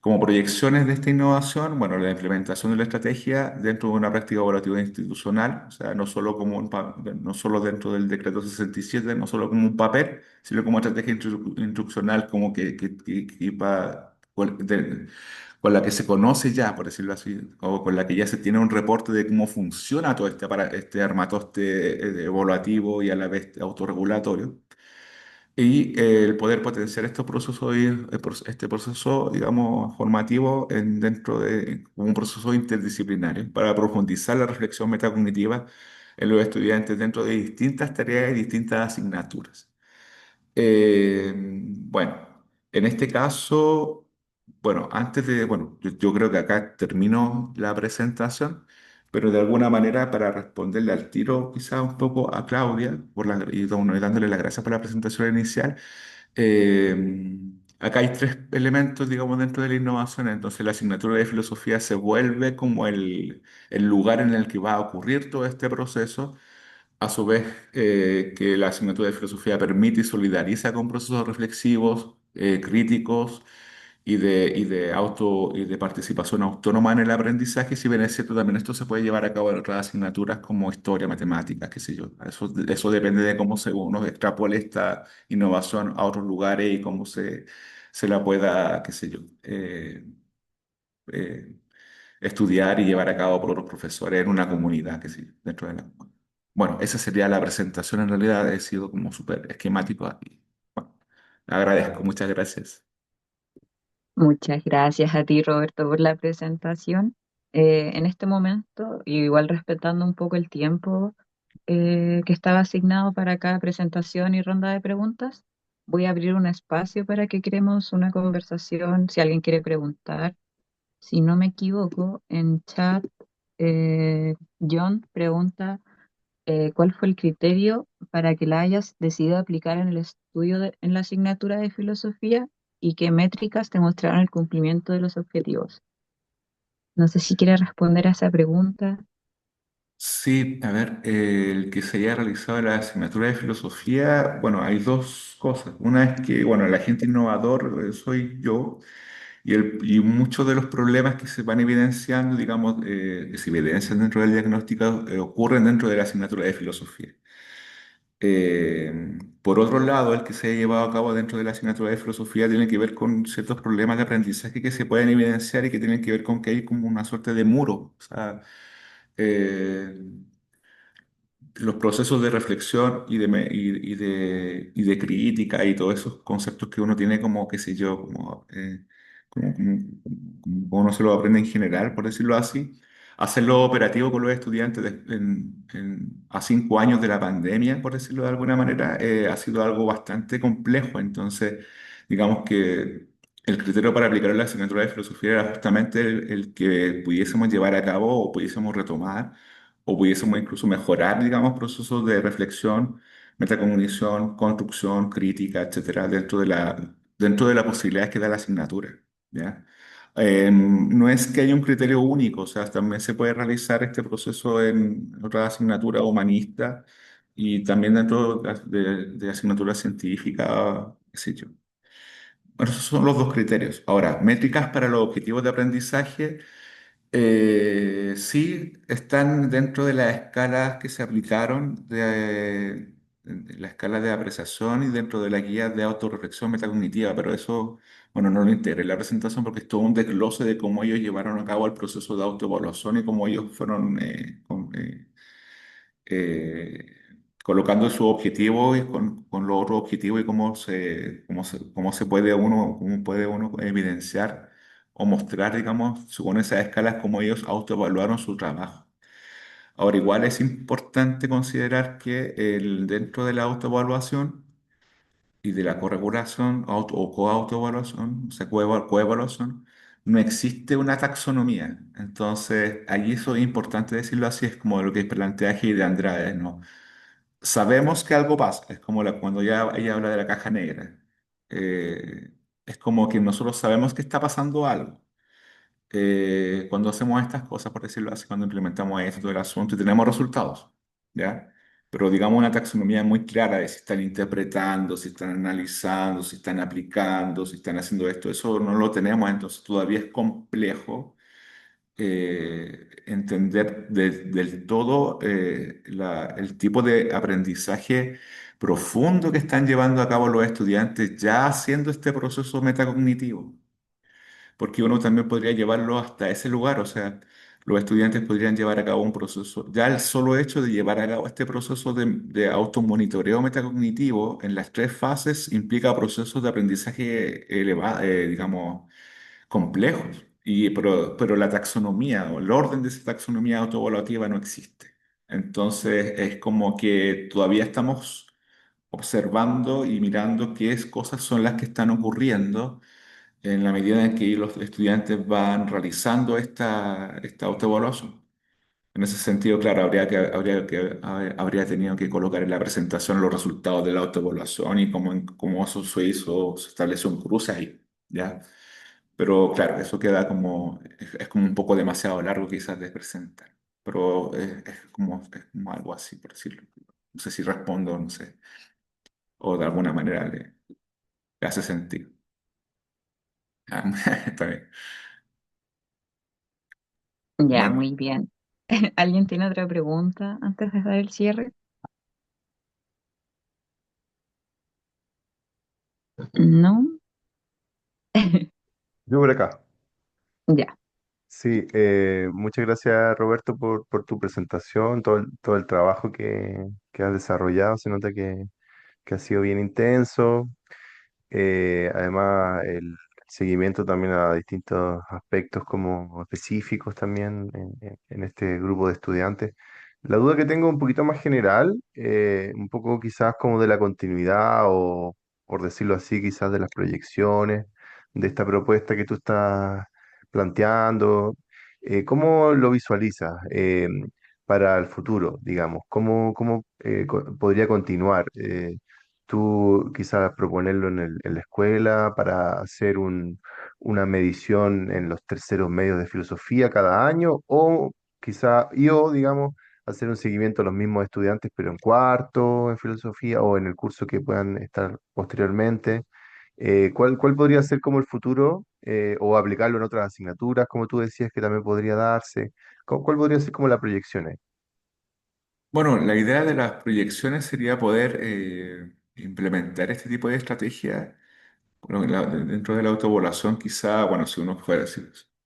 Como proyecciones de esta innovación, bueno, la implementación de la estrategia dentro de una práctica evaluativa institucional, o sea, no solo no solo dentro del decreto 67, no solo como un papel, sino como estrategia instruccional como con la que se conoce ya, por decirlo así, o con la que ya se tiene un reporte de cómo funciona todo este armatoste evaluativo y a la vez autorregulatorio y el poder potenciar estos procesos, este proceso, digamos, formativo dentro de como un proceso interdisciplinario para profundizar la reflexión metacognitiva en los estudiantes dentro de distintas tareas y distintas asignaturas. Bueno, en este caso, bueno, bueno, yo creo que acá termino la presentación, pero de alguna manera para responderle al tiro quizá un poco a Claudia y dándole las gracias por la presentación inicial, acá hay 3 elementos, digamos, dentro de la innovación. Entonces, la asignatura de filosofía se vuelve como el lugar en el que va a ocurrir todo este proceso. A su vez, que la asignatura de filosofía permite y solidariza con procesos reflexivos, críticos y de participación autónoma en el aprendizaje. Si bien es cierto, también esto se puede llevar a cabo en otras asignaturas como historia, matemáticas, qué sé yo. Eso depende de cómo uno extrapole esta innovación a otros lugares y cómo se la pueda, qué sé yo, eh, estudiar y llevar a cabo por otros profesores en una comunidad, qué sé yo, dentro de la. Bueno, esa sería la presentación. En realidad he sido como súper esquemático. Y, bueno, agradezco, muchas gracias. Muchas gracias a ti, Roberto, por la presentación. En este momento, igual respetando un poco el tiempo que estaba asignado para cada presentación y ronda de preguntas, voy a abrir un espacio para que creemos una conversación. Si alguien quiere preguntar, si no me equivoco, en chat, John pregunta ¿cuál fue el criterio para que la hayas decidido aplicar en el estudio en la asignatura de filosofía y qué métricas te mostraron el cumplimiento de los objetivos? No sé si quieres responder a esa pregunta. Sí, a ver, el que se haya realizado la asignatura de filosofía, bueno, hay dos cosas. Una es que, bueno, el agente innovador soy yo y muchos de los problemas que se van evidenciando, digamos, que se evidencian dentro del diagnóstico, ocurren dentro de la asignatura de filosofía. Por otro lado, el que se ha llevado a cabo dentro de la asignatura de filosofía tiene que ver con ciertos problemas de aprendizaje que se pueden evidenciar y que tienen que ver con que hay como una suerte de muro. O sea, eh, los procesos de reflexión y de crítica y todos esos conceptos que uno tiene como, qué sé yo, como uno se lo aprende en general, por decirlo así, hacerlo operativo con los estudiantes a 5 años de la pandemia, por decirlo de alguna manera, ha sido algo bastante complejo. Entonces, digamos que el criterio para aplicar la asignatura de filosofía era justamente el que pudiésemos llevar a cabo o pudiésemos retomar o pudiésemos incluso mejorar, digamos, procesos de reflexión, metacognición, construcción, crítica, etcétera, dentro de la posibilidad que da la asignatura, ¿ya? No es que haya un criterio único, o sea, también se puede realizar este proceso en otra asignatura humanista y también dentro de asignaturas científicas, qué sé yo. Bueno, esos son los dos criterios. Ahora, métricas para los objetivos de aprendizaje. Sí, están dentro de las escalas que se aplicaron, de la escala de apreciación y dentro de la guía de autorreflexión metacognitiva, pero eso, bueno, no lo integré en la presentación porque es todo un desglose de cómo ellos llevaron a cabo el proceso de autoevaluación y cómo ellos fueron eh, colocando su objetivo y con los otros objetivos y cómo se puede cómo puede uno evidenciar o mostrar, digamos, según esas escalas, cómo ellos autoevaluaron su trabajo. Ahora, igual es importante considerar que dentro de la autoevaluación y de la corregulación o coautoevaluación, o sea, coevaluación, no existe una taxonomía. Entonces, ahí eso es importante decirlo así, es como lo que plantea Heidi de Andrade, ¿no? Sabemos que algo pasa, es como cuando ella habla de la caja negra. Eh, es como que nosotros sabemos que está pasando algo cuando hacemos estas cosas, por decirlo así, cuando implementamos esto del asunto y tenemos resultados, ¿ya? Pero digamos una taxonomía muy clara de si están interpretando, si están analizando, si están aplicando, si están haciendo esto, eso no lo tenemos, entonces todavía es complejo entender del todo el tipo de aprendizaje profundo que están llevando a cabo los estudiantes ya haciendo este proceso metacognitivo, porque uno también podría llevarlo hasta ese lugar, o sea, los estudiantes podrían llevar a cabo un proceso, ya el solo hecho de llevar a cabo este proceso de automonitoreo metacognitivo en las tres fases implica procesos de aprendizaje elevado, digamos, complejos, pero la taxonomía o el orden de esa taxonomía autoevaluativa no existe. Entonces es como que todavía estamos observando y mirando cosas son las que están ocurriendo en la medida en que los estudiantes van realizando esta autoevaluación. En ese sentido, claro, habría tenido que colocar en la presentación los resultados de la autoevaluación y cómo eso se hizo, se estableció un cruce ahí, ¿ya? Pero claro, eso queda es como un poco demasiado largo quizás de presentar, pero es como algo así, por decirlo. No sé si respondo, no sé, o de alguna manera le hace sentido. Ah, está bien. Ya, Bueno. muy bien. ¿Alguien tiene otra pregunta antes de dar el cierre? ¿No? Yo por acá. Ya. Sí, muchas gracias Roberto por tu presentación, todo el trabajo que has desarrollado. Se nota que ha sido bien intenso. Además, el seguimiento también a distintos aspectos como específicos también en este grupo de estudiantes. La duda que tengo un poquito más general, un poco quizás como de la continuidad o, por decirlo así, quizás de las proyecciones de esta propuesta que tú estás planteando. ¿Cómo lo visualizas para el futuro, digamos? ¿Cómo podría continuar? Tú quizás proponerlo en la escuela para hacer una medición en los terceros medios de filosofía cada año o quizá yo, digamos, hacer un seguimiento a los mismos estudiantes pero en cuarto en filosofía o en el curso que puedan estar posteriormente. ¿Cuál podría ser como el futuro o aplicarlo en otras asignaturas, como tú decías que también podría darse? ¿Cuál podría ser como la proyección ahí? Bueno, la idea de las proyecciones sería poder implementar este tipo de estrategia. Bueno, dentro de la autoevaluación, quizá, bueno, si uno fuera,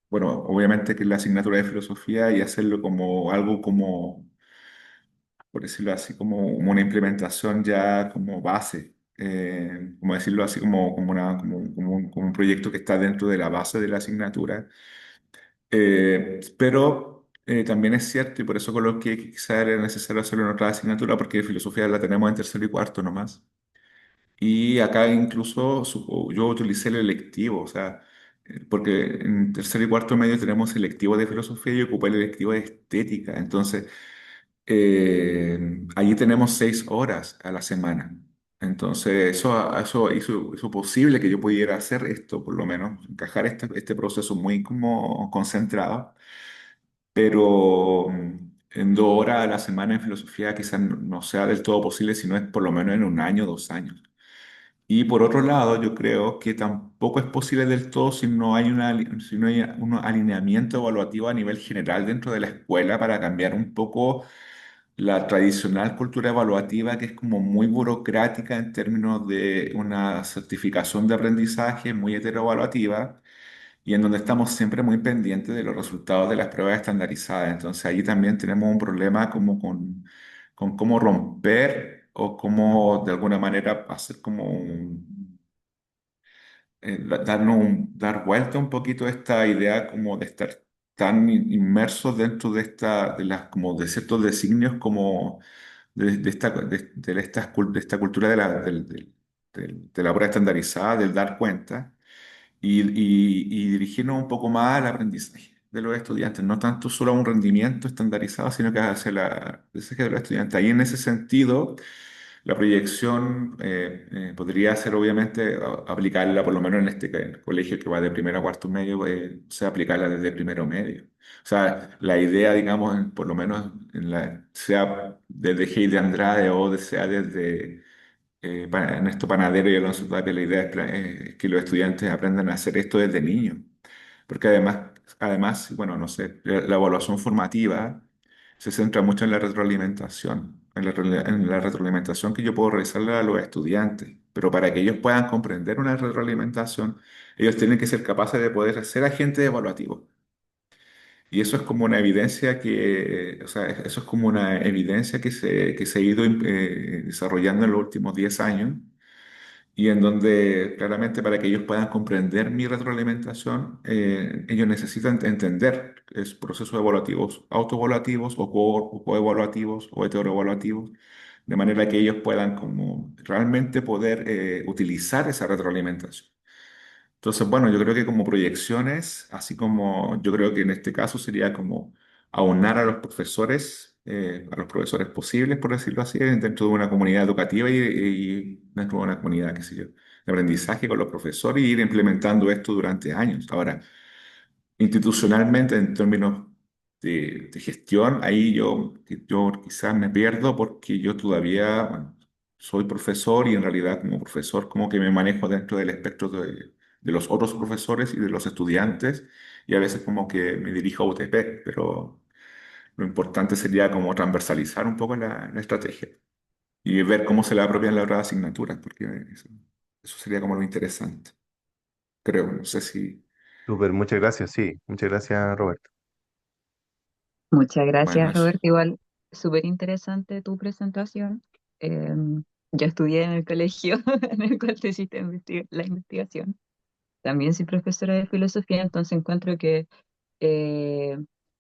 bueno, obviamente que la asignatura de filosofía y hacerlo como algo como, por decirlo así, como una implementación ya como base, como decirlo así, como un proyecto que está dentro de la base de la asignatura. Pero también es cierto, y por eso coloqué que quizá era necesario hacerlo en otra asignatura, porque filosofía la tenemos en tercero y cuarto nomás. Y acá incluso yo utilicé el electivo, o sea, porque en tercer y cuarto medio tenemos electivo de filosofía y ocupé el electivo de estética. Entonces, allí tenemos 6 horas a la semana. Entonces, eso hizo posible que yo pudiera hacer esto, por lo menos, encajar este proceso muy como concentrado, pero en 2 horas a la semana en filosofía quizás no sea del todo posible, si no es por lo menos en un año, 2 años. Y por otro lado, yo creo que tampoco es posible del todo si no hay si no hay un alineamiento evaluativo a nivel general dentro de la escuela para cambiar un poco la tradicional cultura evaluativa que es como muy burocrática en términos de una certificación de aprendizaje muy heteroevaluativa y en donde estamos siempre muy pendientes de los resultados de las pruebas estandarizadas. Entonces ahí también tenemos un problema como con cómo romper o cómo de alguna manera hacer como dar vuelta un poquito a esta idea como de estar tan inmersos dentro de de las, como de ciertos designios como de esta cultura de de la prueba estandarizada, del dar cuenta y dirigirnos un poco más al aprendizaje de los estudiantes, no tanto solo a un rendimiento estandarizado, sino que hacia el aprendizaje de los estudiantes. Ahí en ese sentido, la proyección podría ser obviamente aplicarla, por lo menos en colegio que va de primero a cuarto medio, o sea, aplicarla desde primero medio. O sea, la idea, digamos, por lo menos sea desde Heidi Andrade sea desde Ernesto Panadero y Alonso Tapia, la idea es que los estudiantes aprendan a hacer esto desde niños. Porque además, bueno, no sé, la evaluación formativa se centra mucho en la retroalimentación, en la retroalimentación que yo puedo realizarle a los estudiantes. Pero para que ellos puedan comprender una retroalimentación, ellos tienen que ser capaces de poder ser agentes evaluativos. Y eso es como una evidencia o sea, eso es como una evidencia que se ha ido desarrollando en los últimos 10 años y en donde claramente para que ellos puedan comprender mi retroalimentación, ellos necesitan entender procesos evaluativos, autoevaluativos o coevaluativos o heteroevaluativos, de manera que ellos puedan como realmente poder utilizar esa retroalimentación. Entonces, bueno, yo creo que como proyecciones, así como yo creo que en este caso sería como aunar a los profesores posibles, por decirlo así, dentro de una comunidad educativa y dentro de una comunidad, qué sé yo, de aprendizaje con los profesores y ir implementando esto durante años. Ahora, institucionalmente, en términos de gestión, ahí yo quizás me pierdo porque yo todavía, bueno, soy profesor y en realidad como profesor como que me manejo dentro del espectro de los otros profesores y de los estudiantes y a veces como que me dirijo a UTP, pero lo importante sería como transversalizar un poco la estrategia y ver cómo se le apropian las otras asignaturas, porque eso sería como lo interesante, creo, no sé si, Súper, muchas gracias, sí, muchas gracias, Roberto. Muchas bueno, gracias, eso. Roberto. Igual, súper interesante tu presentación. Yo estudié en el colegio en el cual te hiciste la investigación. También soy profesora de filosofía, entonces encuentro que eh,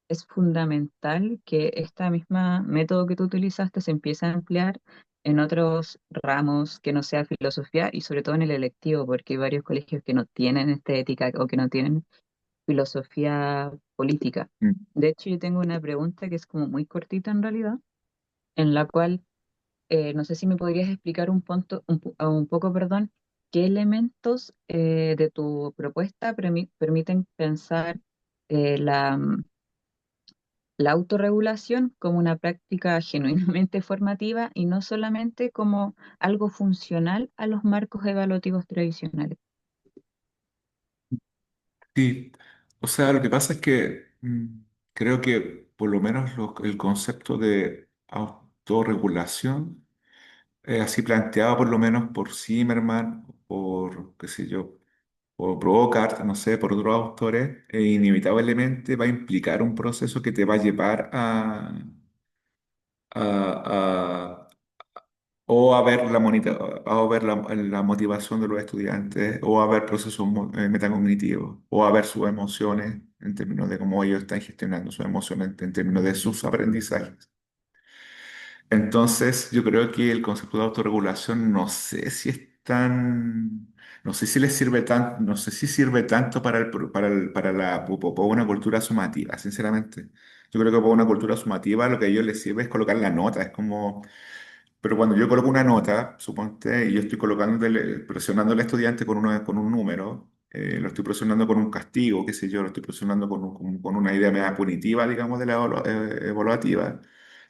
es fundamental que esta misma método que tú utilizaste se empiece a emplear en otros ramos que no sea filosofía y sobre todo en el electivo, porque hay varios colegios que no tienen estética o que no tienen filosofía política. Mm. De hecho, yo tengo una pregunta que es como muy cortita en realidad, en la cual no sé si me podrías explicar un poco, perdón, qué elementos de tu propuesta permiten pensar la autorregulación como una práctica genuinamente formativa y no solamente como algo funcional a los marcos evaluativos tradicionales. Sí, o sea, lo que pasa es que creo que por lo menos el concepto de autorregulación, así planteado por lo menos por Zimmerman, por, qué sé yo, por Provocart, no sé, por otros autores, inevitablemente va a implicar un proceso que te va a llevar a, o a ver la motivación de los estudiantes, o a ver procesos metacognitivos, o a ver sus emociones en términos de cómo ellos están gestionando sus emociones en términos de sus aprendizajes. Entonces, yo creo que el concepto de autorregulación no sé si es tan, no sé si les sirve tan, no sé si sirve tanto para una cultura sumativa, sinceramente. Yo creo que para una cultura sumativa lo que a ellos les sirve es colocar la nota, es como pero cuando yo coloco una nota, suponte, y yo estoy presionando al estudiante con un número, lo estoy presionando con un castigo, qué sé yo, lo estoy presionando con una idea media punitiva, digamos, de la evaluativa,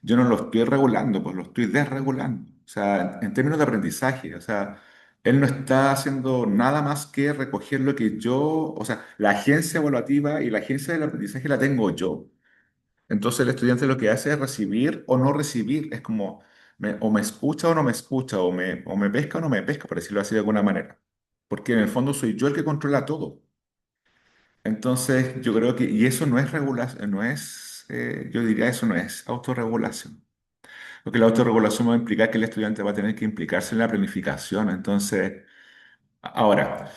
yo no lo estoy regulando, pues lo estoy desregulando. O sea, en términos de aprendizaje, o sea, él no está haciendo nada más que recoger lo que yo, o sea, la agencia evaluativa y la agencia del aprendizaje la tengo yo. Entonces el estudiante lo que hace es recibir o no recibir, es como o me escucha o no me escucha, o me pesca o no me pesca, por decirlo así de alguna manera. Porque en el fondo soy yo el que controla todo. Entonces yo creo que, y eso no es regulación, no es, yo diría eso no es autorregulación. Porque la autorregulación va a implicar que el estudiante va a tener que implicarse en la planificación. Entonces, ahora,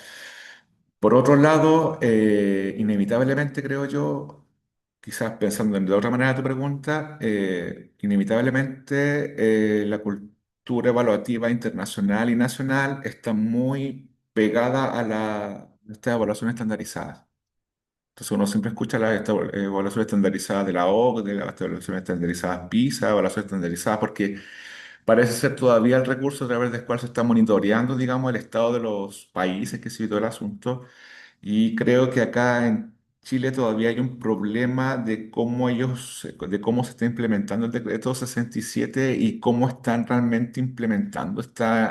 por otro lado, inevitablemente creo yo, quizás pensando de otra manera tu pregunta, inevitablemente la cultura evaluativa internacional y nacional está muy pegada a esta evaluación estandarizada. Entonces uno siempre escucha la evaluación estandarizada de la OCDE, de la evaluación estandarizada PISA, evaluación estandarizada, porque parece ser todavía el recurso a través del cual se está monitoreando, digamos, el estado de los países que se todo el asunto. Y creo que acá en Chile todavía hay un problema de cómo se está implementando el decreto 67 y cómo están realmente implementando esta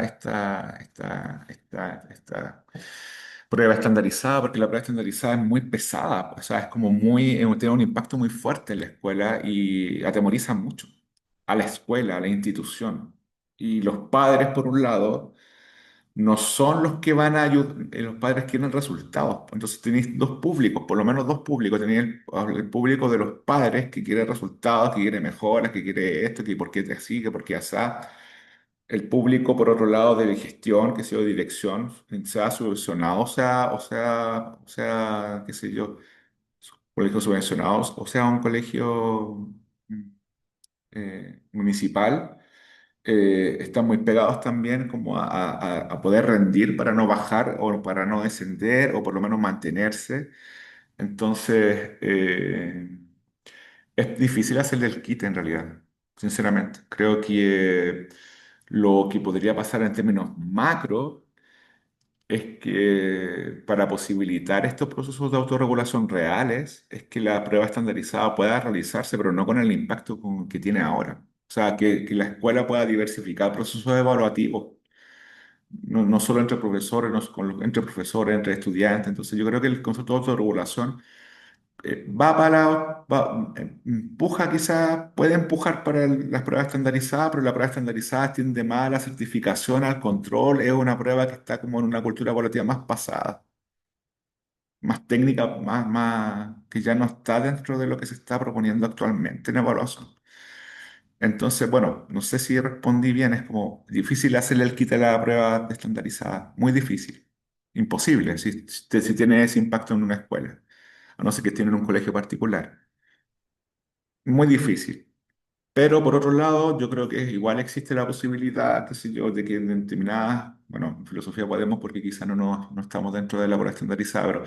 prueba estandarizada, porque la prueba estandarizada es muy pesada, o sea, es como tiene un impacto muy fuerte en la escuela y atemoriza mucho a la escuela, a la institución. Y los padres, por un lado, no son los que van a ayudar, los padres quieren resultados. Entonces tenéis dos públicos, por lo menos dos públicos. Tenéis el público de los padres que quiere resultados, que quiere mejoras, que quiere esto, que por qué te así, que por qué asá. El público, por otro lado, de gestión, que sea de dirección, sea subvencionado, qué sé yo, colegios subvencionados, o sea, un colegio municipal, están muy pegados también como a poder rendir para no bajar o para no descender o por lo menos mantenerse. Entonces, es difícil hacerle el quite en realidad, sinceramente. Creo que lo que podría pasar en términos macro es que para posibilitar estos procesos de autorregulación reales, es que la prueba estandarizada pueda realizarse, pero no con el impacto que tiene ahora. O sea, que la escuela pueda diversificar procesos evaluativos, no solo entre profesores, entre profesores, entre estudiantes. Entonces, yo creo que el concepto de autorregulación va para, empuja quizás, puede empujar para las pruebas estandarizadas, pero la prueba estandarizada tiende más a la certificación, al control, es una prueba que está como en una cultura evaluativa más pasada, más técnica, que ya no está dentro de lo que se está proponiendo actualmente en evaluación. Entonces, bueno, no sé si respondí bien, es como difícil hacerle el quite a la prueba estandarizada, muy difícil, imposible si tiene ese impacto en una escuela, a no ser que esté en un colegio particular. Muy difícil. Pero por otro lado, yo creo que igual existe la posibilidad, qué sé yo, de que en determinadas, bueno, en filosofía podemos porque quizá no estamos dentro de la prueba estandarizada, pero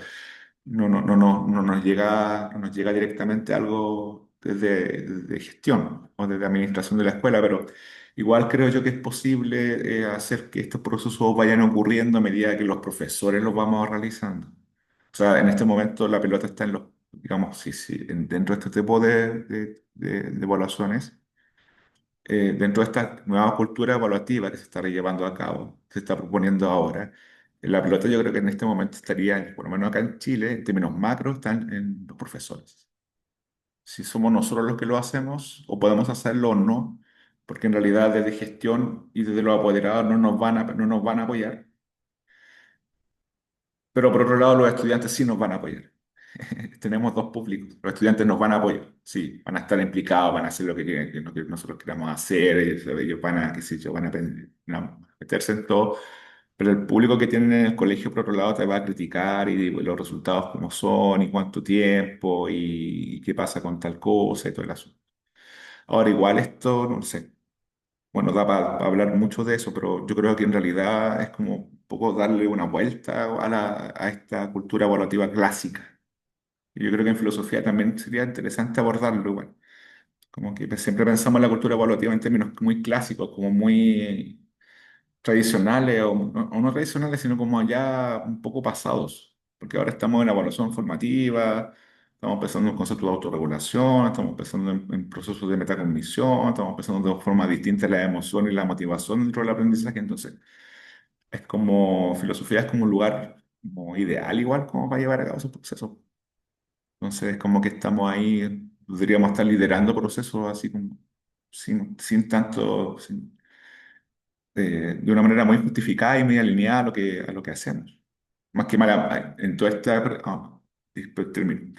no nos llega directamente algo desde gestión o desde administración de la escuela, pero igual creo yo que es posible hacer que estos procesos vayan ocurriendo a medida que los profesores los vamos realizando. O sea, en este momento la pelota está en los, digamos, dentro de este tipo de evaluaciones, dentro de esta nueva cultura evaluativa que se está llevando a cabo, se está proponiendo ahora, la pelota yo creo que en este momento estaría, por lo menos acá en Chile, en términos macros, están en los profesores. Si somos nosotros los que lo hacemos, o podemos hacerlo o no, porque en realidad desde gestión y desde los apoderados no nos van a apoyar, pero por otro lado los estudiantes sí nos van a apoyar. Tenemos dos públicos. Los estudiantes nos van a apoyar, sí, van a estar implicados, van a hacer lo que nosotros queramos hacer, ellos van a, qué sé yo, van a meterse en todo, pero el público que tienen en el colegio, por otro lado, te va a criticar y los resultados cómo son y cuánto tiempo y qué pasa con tal cosa y todo el asunto. Ahora, igual esto, no sé, bueno, da para hablar mucho de eso, pero yo creo que en realidad es como un poco darle una vuelta a esta cultura evaluativa clásica. Y yo creo que en filosofía también sería interesante abordarlo igual. Como que siempre pensamos en la cultura evaluativa en términos muy clásicos, como muy tradicionales, o no tradicionales, sino como ya un poco pasados. Porque ahora estamos en la evaluación formativa, estamos pensando en conceptos de autorregulación, estamos pensando en procesos de metacognición, estamos pensando de forma distinta la emoción y la motivación dentro del aprendizaje. Entonces, es como, filosofía es como un lugar como ideal igual como para llevar a cabo esos procesos. Entonces, como que estamos ahí, podríamos estar liderando procesos así como sin tanto, de una manera muy justificada y muy alineada a lo que hacemos. Más que mala, en toda esta, después termino.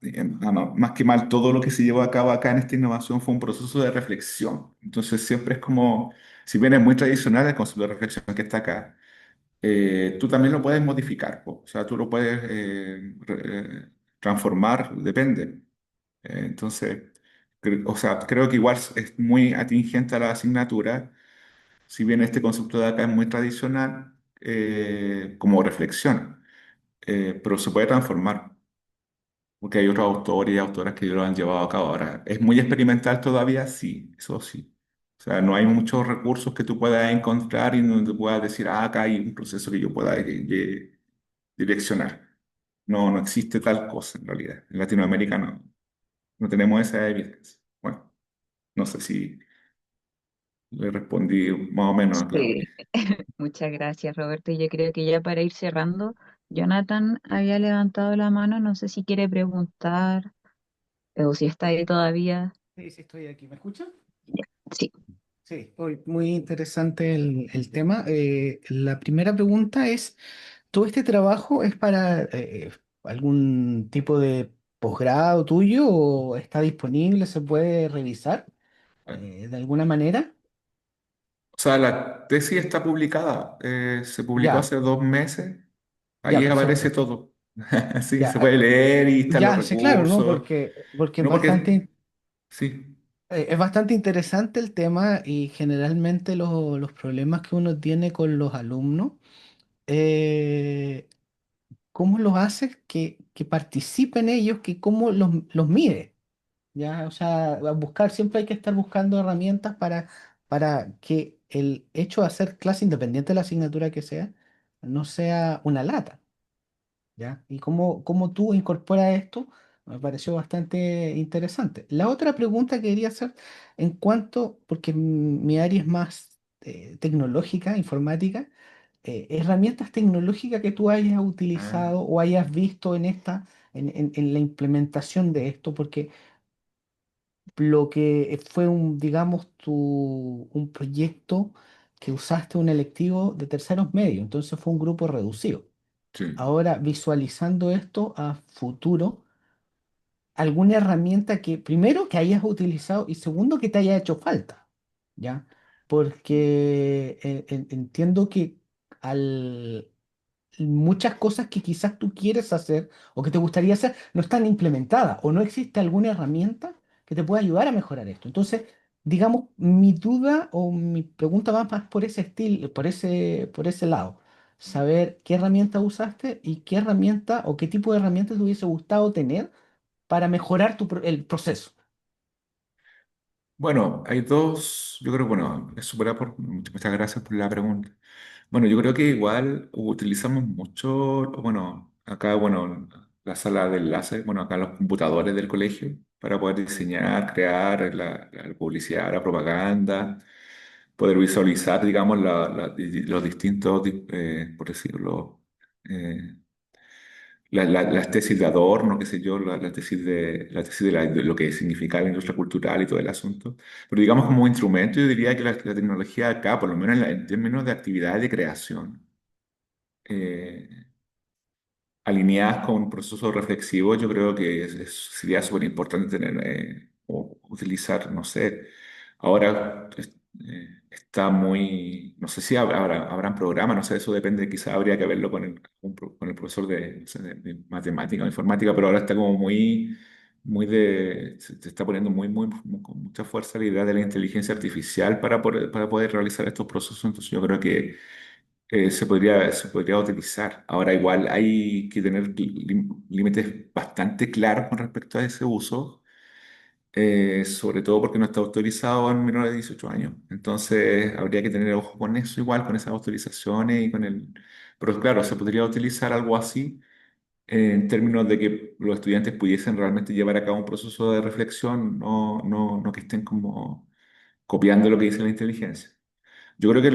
más que mal, todo lo que se llevó a cabo acá en esta innovación fue un proceso de reflexión. Entonces siempre es como, si bien es muy tradicional el concepto de reflexión que está acá, tú también lo puedes modificar, po. O sea, tú lo puedes transformar, depende. Entonces, o sea, creo que igual es muy atingente a la asignatura, si bien este concepto de acá es muy tradicional, como reflexión, pero se puede transformar, porque hay otros autores y autoras que lo han llevado a cabo. Ahora, ¿es muy experimental todavía? Sí, eso sí. O sea, no hay muchos recursos que tú puedas encontrar y donde puedas decir, ah, acá hay un proceso que yo pueda direccionar. No, no existe tal cosa en realidad. En Latinoamérica no, no tenemos esa evidencia. Bueno, no sé si le respondí más o menos a Claudia. Sí, muchas gracias, Roberto. Y yo creo que ya para ir cerrando, Jonathan había levantado la mano, no sé si quiere preguntar o si está ahí todavía. Sí, sí, estoy aquí. ¿Me escuchan? Sí. Sí, muy interesante el tema. La primera pregunta es, ¿todo este trabajo es para algún tipo de posgrado tuyo o está disponible, se puede revisar de alguna manera? O sea, la tesis está publicada, se publicó Ya, hace 2 meses, ya, ahí aparece perfecto. todo. Sí, Ya, se puede leer y están los ya, sí, claro, ¿no? recursos. Porque No porque, sí, es bastante interesante el tema y generalmente los problemas que uno tiene con los alumnos. eh, ¿Cómo los haces que participen ellos, que cómo los mide? ¿Ya? O sea, a buscar, siempre hay que estar buscando herramientas para que el hecho de hacer clase independiente de la asignatura que sea, no sea una lata. ¿Ya? Y cómo tú incorporas esto, me pareció bastante interesante. La otra pregunta que quería hacer en cuanto, porque mi área es más tecnológica, informática, herramientas tecnológicas que tú hayas ah, utilizado o hayas visto en la implementación de esto, porque lo que fue digamos, un proyecto que usaste un electivo de terceros medios, entonces fue un grupo reducido. sí. Ahora, visualizando esto a futuro, alguna herramienta que, primero, que hayas utilizado y segundo, que te haya hecho falta, ¿ya? Porque entiendo que al, muchas cosas que quizás tú quieres hacer o que te gustaría hacer no están implementadas o no existe alguna herramienta que te pueda ayudar a mejorar esto. Entonces, digamos, mi duda o mi pregunta va más por ese estilo, por ese lado. Saber qué herramienta usaste y qué herramienta o qué tipo de herramienta te hubiese gustado tener para mejorar el proceso. Bueno, hay dos, yo creo, bueno, muchas gracias por la pregunta. Bueno, yo creo que igual utilizamos mucho, bueno, acá, bueno, la sala de enlaces, bueno, acá los computadores del colegio para poder diseñar, crear la publicidad, la propaganda, poder visualizar, digamos, los distintos, por decirlo, eh, las tesis de Adorno, qué sé yo, la tesis de lo que significa la industria cultural y todo el asunto. Pero digamos como instrumento, yo diría que la tecnología acá, por lo menos en términos de actividades de creación, eh, alineadas con un proceso reflexivo, yo creo que sería súper importante tener o utilizar, no sé, ahora está muy, no sé si habrán programas, no sé, eso depende, quizás habría que verlo con el profesor de, no sé, de matemática o informática, pero ahora está como se está poniendo con mucha fuerza la idea de la inteligencia artificial para poder realizar estos procesos, entonces yo creo que se podría utilizar. Ahora, igual hay que tener límites bastante claros con respecto a ese uso, sobre todo porque no está autorizado en menores de 18 años. Entonces, habría que tener ojo con eso, igual, con esas autorizaciones y con el... Pero claro, se podría utilizar algo así en términos de que los estudiantes pudiesen realmente llevar a cabo un proceso de reflexión, no que estén como copiando lo que dice la inteligencia. Yo creo que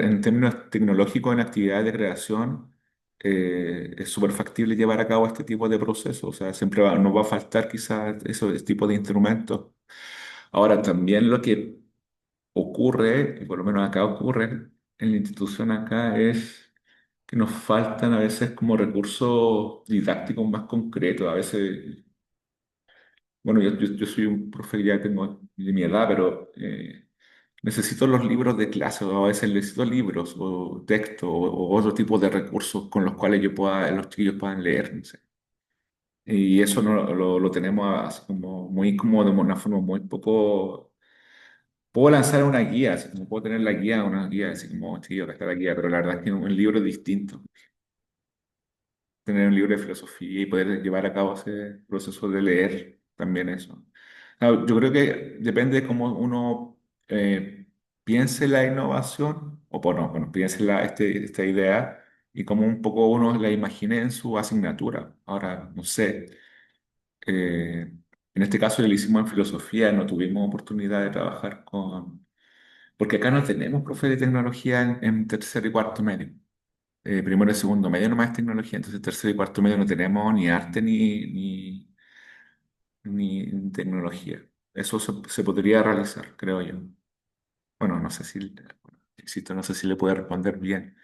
en términos tecnológicos, en actividades de creación, es súper factible llevar a cabo este tipo de procesos. O sea, siempre nos va a faltar quizás ese tipo de instrumentos. Ahora, también lo que ocurre, y por lo menos acá ocurre, en la institución acá, es que nos faltan a veces como recursos didácticos más concretos. A veces bueno, yo soy un profe que ya tengo de mi edad, pero necesito los libros de clase, o a veces necesito libros o texto o otro tipo de recursos con los cuales los chiquillos puedan leer, no sé. Y eso no, lo tenemos así como muy como de una forma muy poco. Puedo lanzar una guía, así como puedo tener la guía, una guía, así como, sí, acá está la guía, pero la verdad es que un libro es distinto. Tener un libro de filosofía y poder llevar a cabo ese proceso de leer también eso. Yo creo que depende de cómo uno piense la innovación, o bueno, piense esta idea y cómo un poco uno la imagine en su asignatura. Ahora, no sé, en este caso lo hicimos en filosofía, no tuvimos oportunidad de trabajar con. Porque acá no tenemos profe de tecnología en tercer y cuarto medio. Primero y segundo medio nomás es tecnología, entonces tercero y cuarto medio no tenemos ni arte ni tecnología. Eso se podría realizar, creo yo. Bueno, no sé si, bueno, insisto, no sé si le puede responder bien.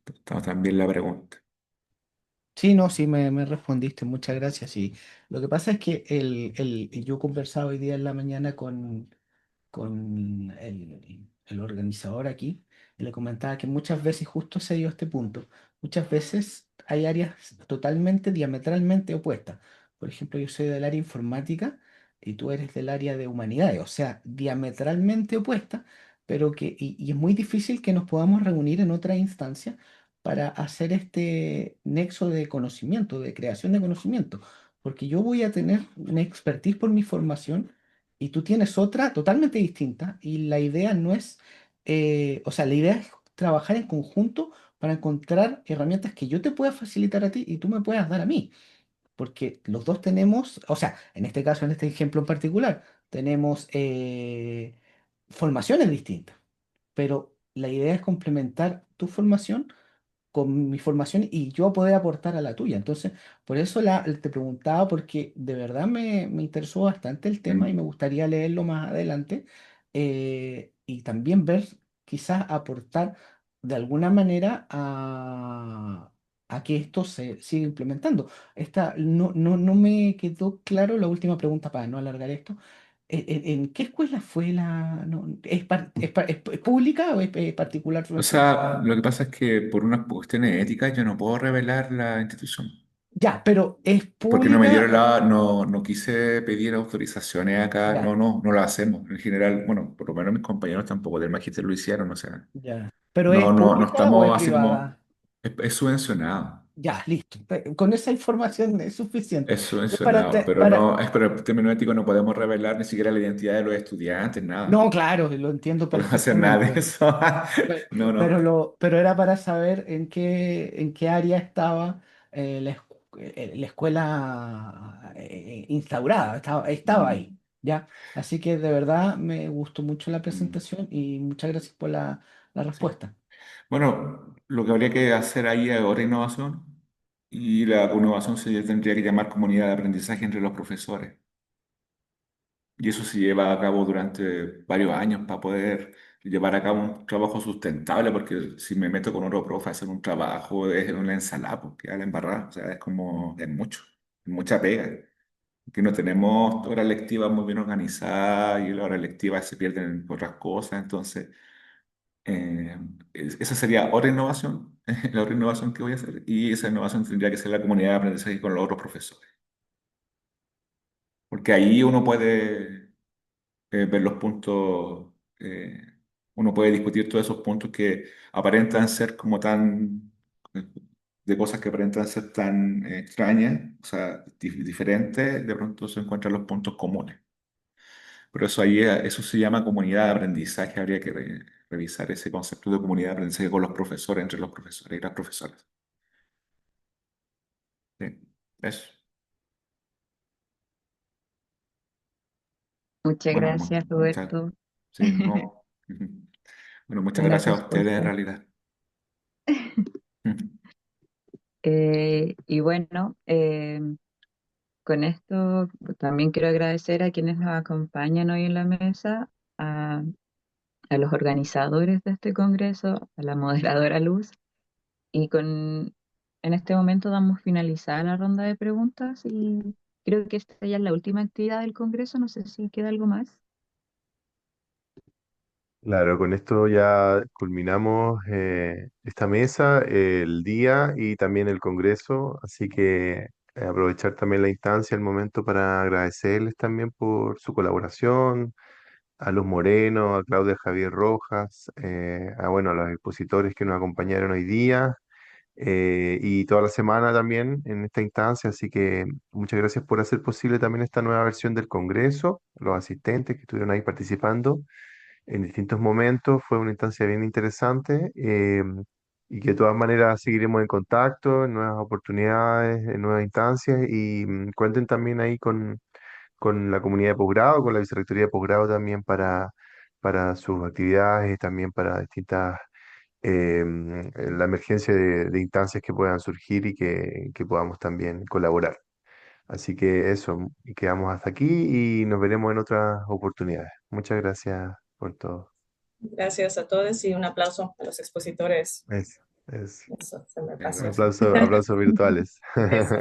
Está también la pregunta. Sí, no, sí, me respondiste, muchas gracias. Y lo que pasa es que yo conversaba hoy día en la mañana con el organizador aquí y le comentaba que muchas veces justo se dio este punto. Muchas veces hay áreas totalmente diametralmente opuestas. Por ejemplo, yo soy del área informática y tú eres del área de humanidades, o sea, diametralmente opuesta, pero y es muy difícil que nos podamos reunir en otra instancia para hacer este nexo de conocimiento, de creación de conocimiento, porque yo voy a tener una expertise por mi formación y tú tienes otra totalmente distinta y la idea no es, o sea, la idea es trabajar en conjunto para encontrar herramientas que yo te pueda facilitar a ti y tú me puedas dar a mí, porque los dos tenemos, o sea, en este caso, en este ejemplo en particular, tenemos formaciones distintas, pero la idea es complementar tu formación con mi formación y yo poder aportar a la tuya. Entonces, por eso te preguntaba, porque de verdad me interesó bastante el tema y Mm. me gustaría leerlo más adelante y también ver, quizás aportar de alguna manera a que esto se siga implementando. No me quedó claro la última pregunta para no alargar esto. ¿En qué escuela fue la... es pública o es particular su O institución? sea, lo que pasa es que por unas cuestiones éticas yo no puedo revelar la institución. Ya, pero es Porque no me pública, dieron no quise pedir autorizaciones acá, ya, no lo hacemos. En general, bueno, por lo menos mis compañeros tampoco del magíster lo hicieron, o sea, ya. ¿Pero es no pública o es estamos así como, privada? es subvencionado, Ya, listo. Con esa información es suficiente. es Es para, subvencionado, pero para... no, es por el término ético no podemos revelar ni siquiera la identidad de los estudiantes, nada. No, claro, lo entiendo No podemos hacer nada de perfectamente. eso. No, no. Pero era para saber en qué área estaba la escuela instaurada, estaba Mm, ahí, ¿ya? Así que de verdad me gustó mucho la mm, presentación y muchas gracias por la sí. respuesta. Bueno, lo que habría que hacer ahí es ahora innovación y la innovación se tendría que llamar comunidad de aprendizaje entre los profesores. Y eso se lleva a cabo durante varios años para poder llevar a cabo un trabajo sustentable, porque si me meto con otro profe a hacer un trabajo es una ensalada, porque a la embarrada, o sea, es mucho, es mucha pega. Que no tenemos horas lectivas muy bien organizadas y las horas lectivas se pierden en otras cosas, entonces eh, esa sería otra innovación, la otra innovación que voy a hacer, y esa innovación tendría que ser la comunidad de aprendizaje con los otros profesores, porque ahí uno puede ver los puntos, uno puede discutir todos esos puntos que aparentan ser como tan, de cosas que aparentan ser tan extrañas, o sea, diferentes, de pronto se encuentran los puntos comunes. Pero eso ahí, eso se llama comunidad de aprendizaje, habría que revisar ese concepto de comunidad de aprendizaje con los profesores, entre los profesores y las profesoras. Sí, eso. Muchas Bueno, gracias, Roberto. sí, no. Bueno, muchas En las gracias a ustedes en respuestas. realidad. Y bueno, con esto también quiero agradecer a quienes nos acompañan hoy en la mesa, a los organizadores de este congreso, a la moderadora Luz, y en este momento damos finalizada la ronda de preguntas y creo que esta ya es la última actividad del Congreso, no sé si queda algo más. Claro, con esto ya culminamos esta mesa, el día y también el Congreso, así que aprovechar también la instancia, el momento para agradecerles también por su colaboración, a Luz Moreno, a Claudia Javier Rojas, bueno, a los expositores que nos acompañaron hoy día y toda la semana también en esta instancia, así que muchas gracias por hacer posible también esta nueva versión del Congreso, los asistentes que estuvieron ahí participando en distintos momentos. Fue una instancia bien interesante y que de todas maneras seguiremos en contacto, en nuevas oportunidades, en nuevas instancias y cuenten también ahí con la comunidad de posgrado, con la vicerrectoría de posgrado también para sus actividades y también para distintas, la emergencia de instancias que puedan surgir y que podamos también colaborar. Así que eso, y quedamos hasta aquí y nos veremos en otras oportunidades. Muchas gracias por todo. Gracias a todos y un aplauso a los expositores. Es, es Eso, se me un pasó. aplauso, aplausos virtuales. Eso.